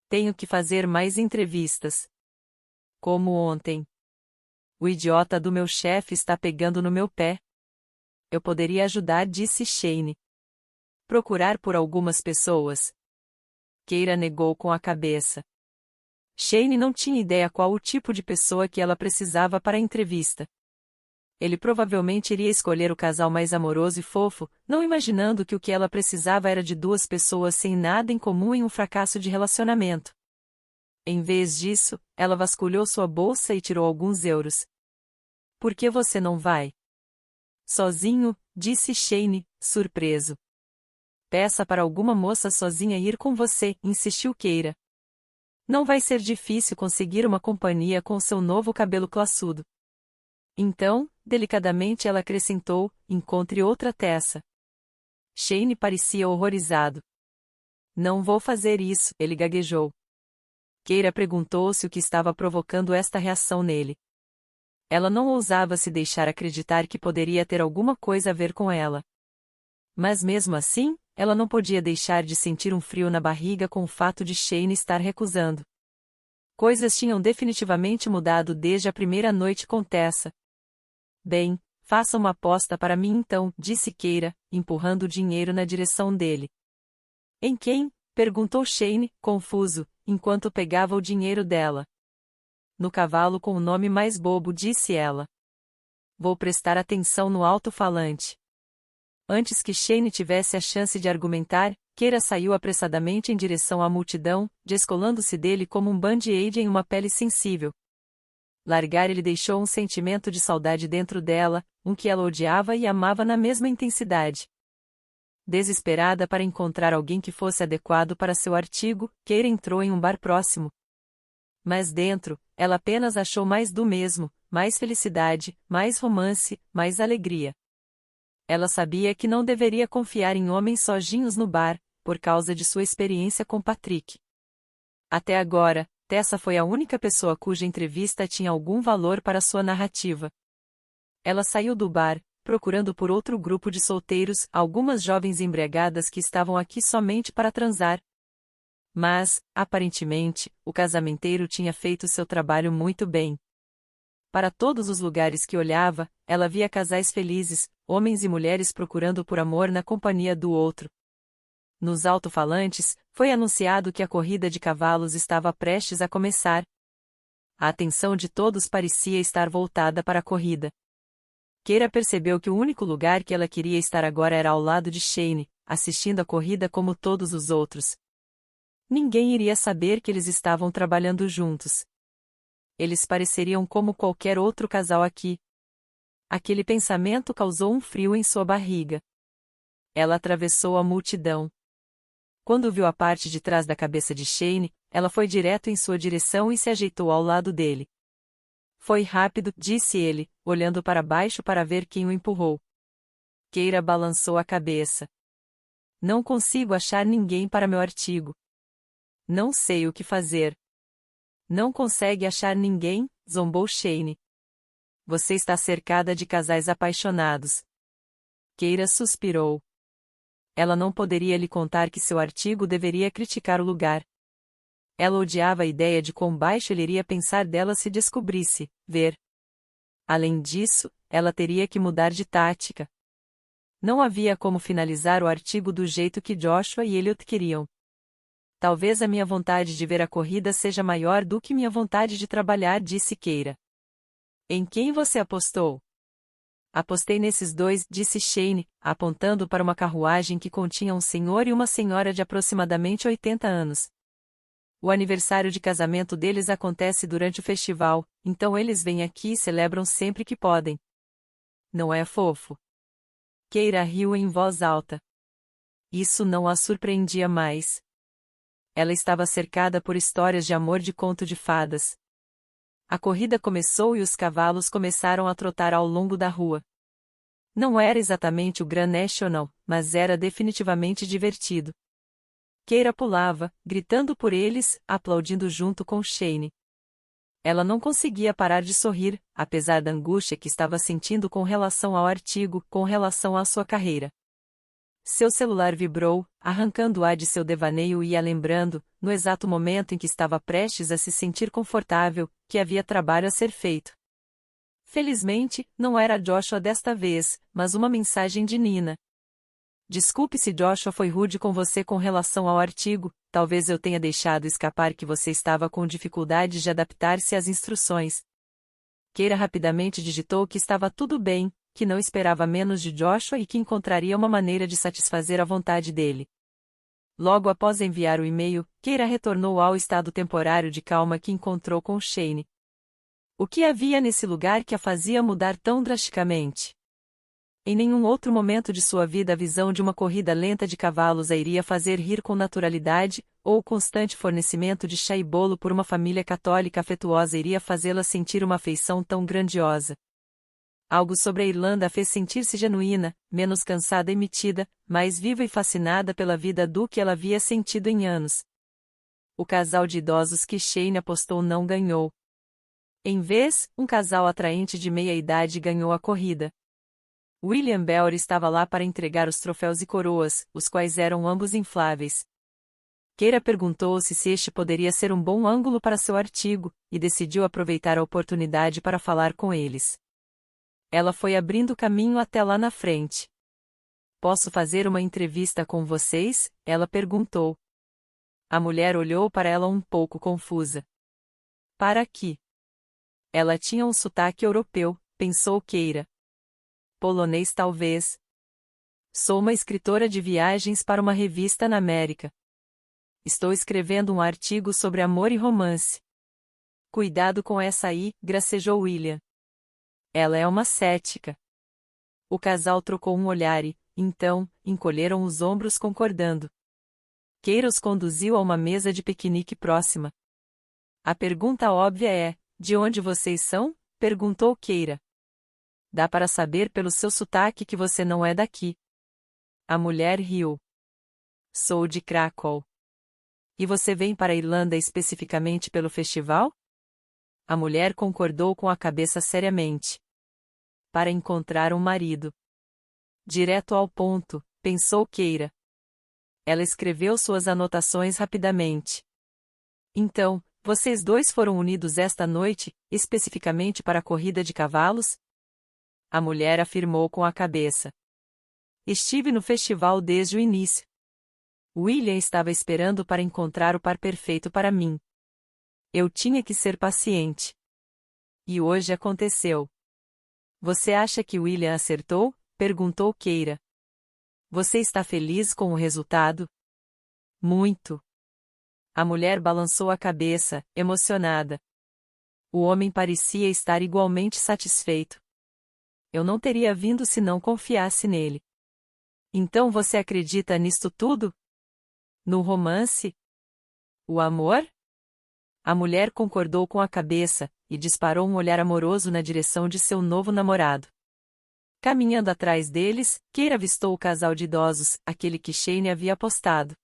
Tenho que fazer mais entrevistas. Como ontem. O idiota do meu chefe está pegando no meu pé. Eu poderia ajudar, disse Shane. Procurar por algumas pessoas. Keira negou com a cabeça. Shane não tinha ideia qual o tipo de pessoa que ela precisava para a entrevista. Ele provavelmente iria escolher o casal mais amoroso e fofo, não imaginando que o que ela precisava era de 2 pessoas sem nada em comum em um fracasso de relacionamento. Em vez disso, ela vasculhou sua bolsa e tirou alguns euros. Por que você não vai? Sozinho, disse Shane, surpreso. Peça para alguma moça sozinha ir com você, insistiu Keira. Não vai ser difícil conseguir uma companhia com seu novo cabelo classudo. Então, delicadamente ela acrescentou, encontre outra Tessa. Shane parecia horrorizado. Não vou fazer isso, ele gaguejou. Keira perguntou-se o que estava provocando esta reação nele. Ela não ousava se deixar acreditar que poderia ter alguma coisa a ver com ela. Mas mesmo assim, ela não podia deixar de sentir um frio na barriga com o fato de Shane estar recusando. Coisas tinham definitivamente mudado desde a primeira noite com Tessa. Bem, faça uma aposta para mim então, disse Keira, empurrando o dinheiro na direção dele. Em quem? Perguntou Shane, confuso, enquanto pegava o dinheiro dela. No cavalo com o nome mais bobo, disse ela. Vou prestar atenção no alto-falante. Antes que Shane tivesse a chance de argumentar, Keira saiu apressadamente em direção à multidão, descolando-se dele como um band-aid em uma pele sensível. Largar ele deixou um sentimento de saudade dentro dela, um que ela odiava e amava na mesma intensidade. Desesperada para encontrar alguém que fosse adequado para seu artigo, Keira entrou em um bar próximo. Mas dentro, ela apenas achou mais do mesmo, mais felicidade, mais romance, mais alegria. Ela sabia que não deveria confiar em homens sozinhos no bar, por causa de sua experiência com Patrick. Até agora, Tessa foi a única pessoa cuja entrevista tinha algum valor para sua narrativa. Ela saiu do bar, procurando por outro grupo de solteiros, algumas jovens embriagadas que estavam aqui somente para transar. Mas, aparentemente, o casamenteiro tinha feito seu trabalho muito bem. Para todos os lugares que olhava, ela via casais felizes, homens e mulheres procurando por amor na companhia do outro. Nos alto-falantes, foi anunciado que a corrida de cavalos estava prestes a começar. A atenção de todos parecia estar voltada para a corrida. Keira percebeu que o único lugar que ela queria estar agora era ao lado de Shane, assistindo a corrida como todos os outros. Ninguém iria saber que eles estavam trabalhando juntos. Eles pareceriam como qualquer outro casal aqui. Aquele pensamento causou um frio em sua barriga. Ela atravessou a multidão. Quando viu a parte de trás da cabeça de Shane, ela foi direto em sua direção e se ajeitou ao lado dele. Foi rápido, disse ele, olhando para baixo para ver quem o empurrou. Keira balançou a cabeça. Não consigo achar ninguém para meu artigo. Não sei o que fazer. Não consegue achar ninguém? Zombou Shane. Você está cercada de casais apaixonados. Keira suspirou. Ela não poderia lhe contar que seu artigo deveria criticar o lugar. Ela odiava a ideia de quão baixo ele iria pensar dela se descobrisse, ver. Além disso, ela teria que mudar de tática. Não havia como finalizar o artigo do jeito que Joshua e Elliot queriam. Talvez a minha vontade de ver a corrida seja maior do que minha vontade de trabalhar, disse Keira. Em quem você apostou? Apostei nesses dois, disse Shane, apontando para uma carruagem que continha um senhor e uma senhora de aproximadamente 80 anos. O aniversário de casamento deles acontece durante o festival, então eles vêm aqui e celebram sempre que podem. Não é fofo? Keira riu em voz alta. Isso não a surpreendia mais. Ela estava cercada por histórias de amor de conto de fadas. A corrida começou e os cavalos começaram a trotar ao longo da rua. Não era exatamente o Grand National, mas era definitivamente divertido. Keira pulava, gritando por eles, aplaudindo junto com Shane. Ela não conseguia parar de sorrir, apesar da angústia que estava sentindo com relação ao artigo, com relação à sua carreira. Seu celular vibrou, arrancando-a de seu devaneio e a lembrando, no exato momento em que estava prestes a se sentir confortável, que havia trabalho a ser feito. Felizmente, não era Joshua desta vez, mas uma mensagem de Nina. Desculpe se Joshua foi rude com você com relação ao artigo, talvez eu tenha deixado escapar que você estava com dificuldades de adaptar-se às instruções. Keira rapidamente digitou que estava tudo bem, que não esperava menos de Joshua e que encontraria uma maneira de satisfazer a vontade dele. Logo após enviar o e-mail, Keira retornou ao estado temporário de calma que encontrou com Shane. O que havia nesse lugar que a fazia mudar tão drasticamente? Em nenhum outro momento de sua vida a visão de uma corrida lenta de cavalos a iria fazer rir com naturalidade, ou o constante fornecimento de chá e bolo por uma família católica afetuosa iria fazê-la sentir uma afeição tão grandiosa. Algo sobre a Irlanda a fez sentir-se genuína, menos cansada e metida, mais viva e fascinada pela vida do que ela havia sentido em anos. O casal de idosos que Shane apostou não ganhou. Em vez, um casal atraente de meia-idade ganhou a corrida. William Bell estava lá para entregar os troféus e coroas, os quais eram ambos infláveis. Keira perguntou-se se este poderia ser um bom ângulo para seu artigo, e decidiu aproveitar a oportunidade para falar com eles. Ela foi abrindo caminho até lá na frente. Posso fazer uma entrevista com vocês? Ela perguntou. A mulher olhou para ela um pouco confusa. Para quê? Ela tinha um sotaque europeu, pensou Keira. Polonês talvez. Sou uma escritora de viagens para uma revista na América. Estou escrevendo um artigo sobre amor e romance. Cuidado com essa aí, gracejou William. Ela é uma cética. O casal trocou um olhar e, então, encolheram os ombros concordando. Keira os conduziu a uma mesa de piquenique próxima. A pergunta óbvia é, de onde vocês são? Perguntou Keira. Dá para saber pelo seu sotaque que você não é daqui. A mulher riu. Sou de Krakow. E você vem para a Irlanda especificamente pelo festival? A mulher concordou com a cabeça seriamente. para encontrar um marido. Direto ao ponto, pensou Keira. Ela escreveu suas anotações rapidamente. Então, vocês dois foram unidos esta noite, especificamente para a corrida de cavalos? A mulher afirmou com a cabeça. Estive no festival desde o início. William estava esperando para encontrar o par perfeito para mim. Eu tinha que ser paciente. E hoje aconteceu. Você acha que William acertou? Perguntou Keira. Você está feliz com o resultado? Muito. A mulher balançou a cabeça, emocionada. O homem parecia estar igualmente satisfeito. Eu não teria vindo se não confiasse nele. Então você acredita nisto tudo? No romance? O amor? A mulher concordou com a cabeça, e disparou um olhar amoroso na direção de seu novo namorado. Caminhando atrás deles, Keira avistou o casal de idosos, aquele que Shane havia apostado.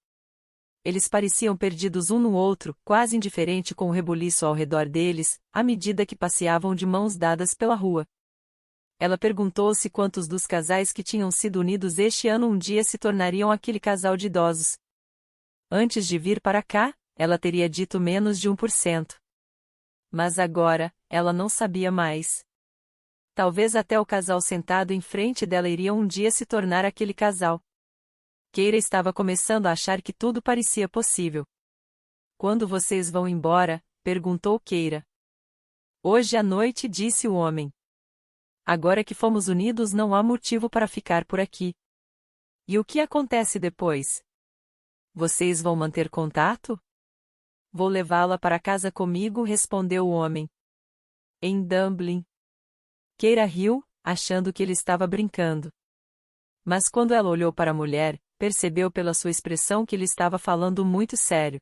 Eles pareciam perdidos um no outro, quase indiferente com o rebuliço ao redor deles, à medida que passeavam de mãos dadas pela rua. Ela perguntou-se quantos dos casais que tinham sido unidos este ano um dia se tornariam aquele casal de idosos. Antes de vir para cá, ela teria dito menos de 1%. Mas agora, ela não sabia mais. Talvez até o casal sentado em frente dela iria um dia se tornar aquele casal. Keira estava começando a achar que tudo parecia possível. Quando vocês vão embora? Perguntou Keira. Hoje à noite, disse o homem. Agora que fomos unidos não há motivo para ficar por aqui. E o que acontece depois? Vocês vão manter contato? Vou levá-la para casa comigo, respondeu o homem. Em Dublin. Keira riu, achando que ele estava brincando. Mas quando ela olhou para a mulher, percebeu pela sua expressão que ele estava falando muito sério.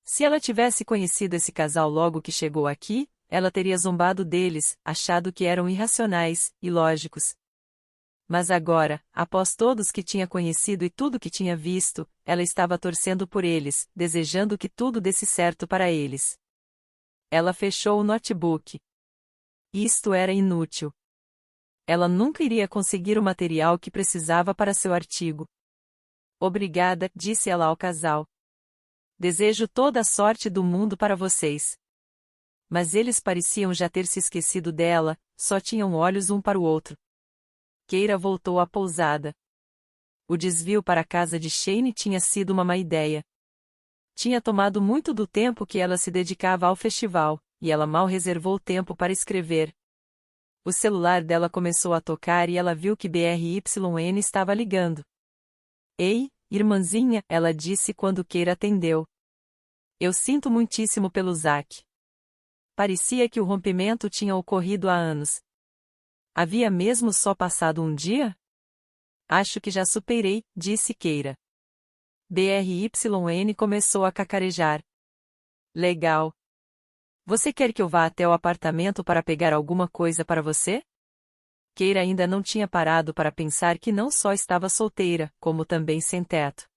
Se ela tivesse conhecido esse casal logo que chegou aqui, ela teria zombado deles, achado que eram irracionais, ilógicos. Mas agora, após todos que tinha conhecido e tudo que tinha visto, ela estava torcendo por eles, desejando que tudo desse certo para eles. Ela fechou o notebook. Isto era inútil. Ela nunca iria conseguir o material que precisava para seu artigo. Obrigada, disse ela ao casal. Desejo toda a sorte do mundo para vocês. Mas eles pareciam já ter se esquecido dela, só tinham olhos um para o outro. Keira voltou à pousada. O desvio para a casa de Shane tinha sido uma má ideia. Tinha tomado muito do tempo que ela se dedicava ao festival, e ela mal reservou tempo para escrever. O celular dela começou a tocar e ela viu que BRYN estava ligando. Ei, irmãzinha, ela disse quando Keira atendeu. Eu sinto muitíssimo pelo Zack. Parecia que o rompimento tinha ocorrido há anos. Havia mesmo só passado um dia? Acho que já superei, disse Keira. BRYN começou a cacarejar. Legal. Você quer que eu vá até o apartamento para pegar alguma coisa para você? Keira ainda não tinha parado para pensar que não só estava solteira, como também sem teto.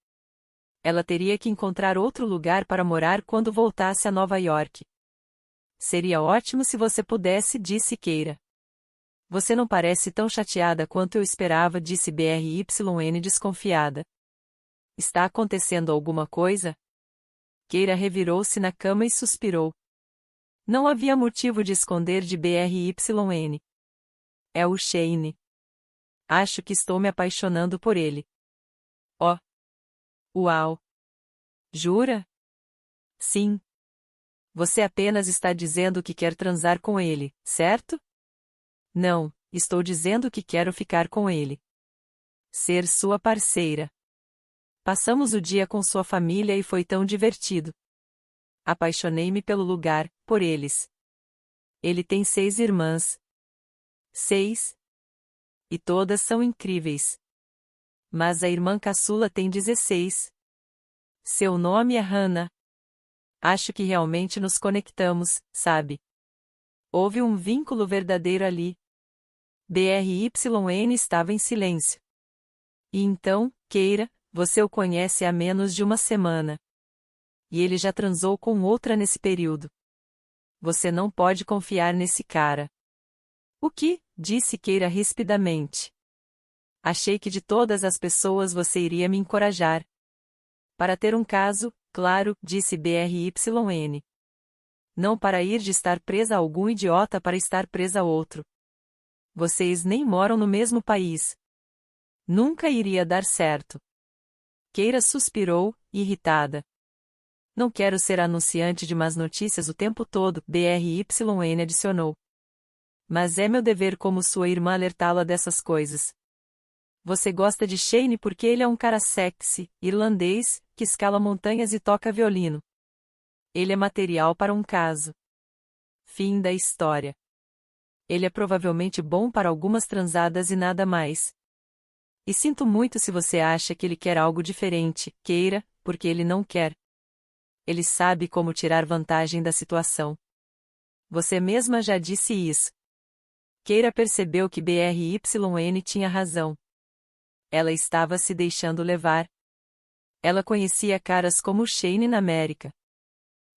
Ela teria que encontrar outro lugar para morar quando voltasse a Nova York. Seria ótimo se você pudesse, disse Keira. Você não parece tão chateada quanto eu esperava, disse BRYN desconfiada. Está acontecendo alguma coisa? Keira revirou-se na cama e suspirou. Não havia motivo de esconder de BRYN. É o Shane. Acho que estou me apaixonando por ele. Oh! Uau! Jura? Sim. Você apenas está dizendo que quer transar com ele, certo? Não, estou dizendo que quero ficar com ele. Ser sua parceira. Passamos o dia com sua família e foi tão divertido. Apaixonei-me pelo lugar, por eles. Ele tem 6 irmãs. 6? E todas são incríveis. Mas a irmã caçula tem 16. Seu nome é Hannah. Acho que realmente nos conectamos, sabe? Houve um vínculo verdadeiro ali. BRYN estava em silêncio. E então, Keira, você o conhece há menos de uma semana. E ele já transou com outra nesse período. Você não pode confiar nesse cara. O que? disse Keira rispidamente. Achei que de todas as pessoas você iria me encorajar. Para ter um caso, claro, disse BRYN. Não para ir de estar presa a algum idiota para estar presa a outro. Vocês nem moram no mesmo país. Nunca iria dar certo. Keira suspirou, irritada. Não quero ser anunciante de más notícias o tempo todo, BRYN adicionou. Mas é meu dever como sua irmã alertá-la dessas coisas. Você gosta de Shane porque ele é um cara sexy, irlandês, que escala montanhas e toca violino. Ele é material para um caso. Fim da história. Ele é provavelmente bom para algumas transadas e nada mais. E sinto muito se você acha que ele quer algo diferente, Keira, porque ele não quer. Ele sabe como tirar vantagem da situação. Você mesma já disse isso. Keira percebeu que BRYN tinha razão. Ela estava se deixando levar. Ela conhecia caras como Shane na América.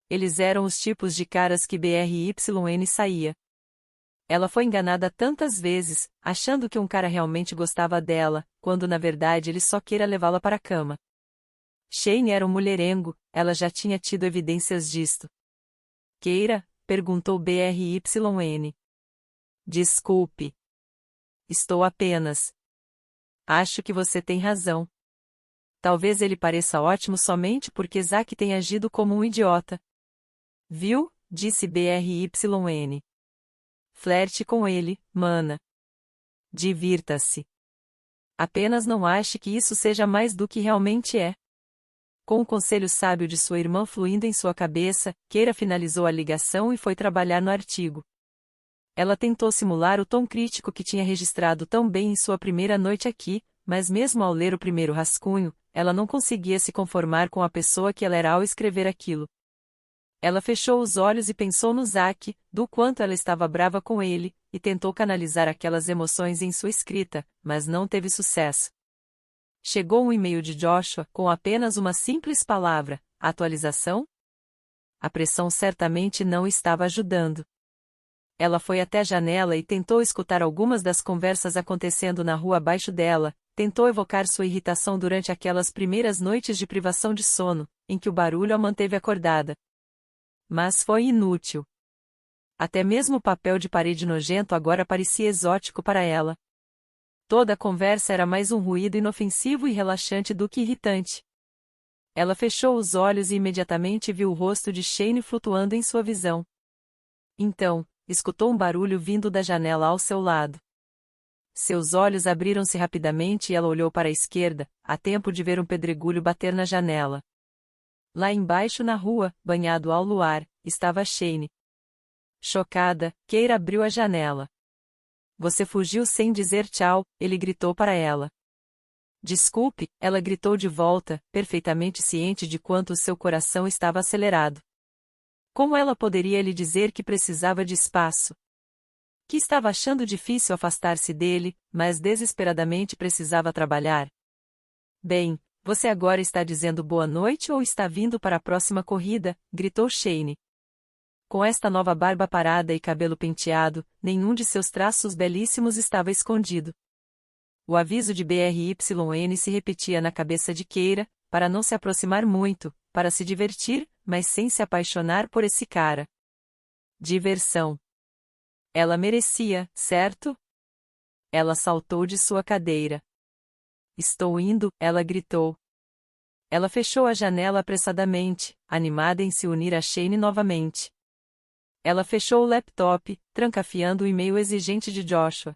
Eles eram os tipos de caras que BRYN saía. Ela foi enganada tantas vezes, achando que um cara realmente gostava dela, quando na verdade ele só queria levá-la para a cama. Shane era um mulherengo, ela já tinha tido evidências disto. Keira? Perguntou BRYN. Desculpe. Estou apenas. Acho que você tem razão. Talvez ele pareça ótimo somente porque Zack tem agido como um idiota. Viu? Disse BRYN. Flerte com ele, mana. Divirta-se. Apenas não ache que isso seja mais do que realmente é. Com o conselho sábio de sua irmã fluindo em sua cabeça, Keira finalizou a ligação e foi trabalhar no artigo. Ela tentou simular o tom crítico que tinha registrado tão bem em sua primeira noite aqui, mas mesmo ao ler o primeiro rascunho, ela não conseguia se conformar com a pessoa que ela era ao escrever aquilo. Ela fechou os olhos e pensou no Zack, do quanto ela estava brava com ele, e tentou canalizar aquelas emoções em sua escrita, mas não teve sucesso. Chegou um e-mail de Joshua com apenas uma simples palavra: atualização? A pressão certamente não estava ajudando. Ela foi até a janela e tentou escutar algumas das conversas acontecendo na rua abaixo dela, tentou evocar sua irritação durante aquelas primeiras noites de privação de sono, em que o barulho a manteve acordada. Mas foi inútil. Até mesmo o papel de parede nojento agora parecia exótico para ela. Toda a conversa era mais um ruído inofensivo e relaxante do que irritante. Ela fechou os olhos e imediatamente viu o rosto de Shane flutuando em sua visão. Então, escutou um barulho vindo da janela ao seu lado. Seus olhos abriram-se rapidamente e ela olhou para a esquerda, a tempo de ver um pedregulho bater na janela. Lá embaixo na rua, banhado ao luar, estava Shane. Chocada, Keira abriu a janela. Você fugiu sem dizer tchau, ele gritou para ela. Desculpe, ela gritou de volta, perfeitamente ciente de quanto o seu coração estava acelerado. Como ela poderia lhe dizer que precisava de espaço? Que estava achando difícil afastar-se dele, mas desesperadamente precisava trabalhar. Bem, você agora está dizendo boa noite ou está vindo para a próxima corrida? Gritou Shane. Com esta nova barba parada e cabelo penteado, nenhum de seus traços belíssimos estava escondido. O aviso de BRYN se repetia na cabeça de Keira, para não se aproximar muito, para se divertir, mas sem se apaixonar por esse cara. Diversão. Ela merecia, certo? Ela saltou de sua cadeira. Estou indo, ela gritou. Ela fechou a janela apressadamente, animada em se unir a Shane novamente. Ela fechou o laptop, trancafiando o e-mail exigente de Joshua.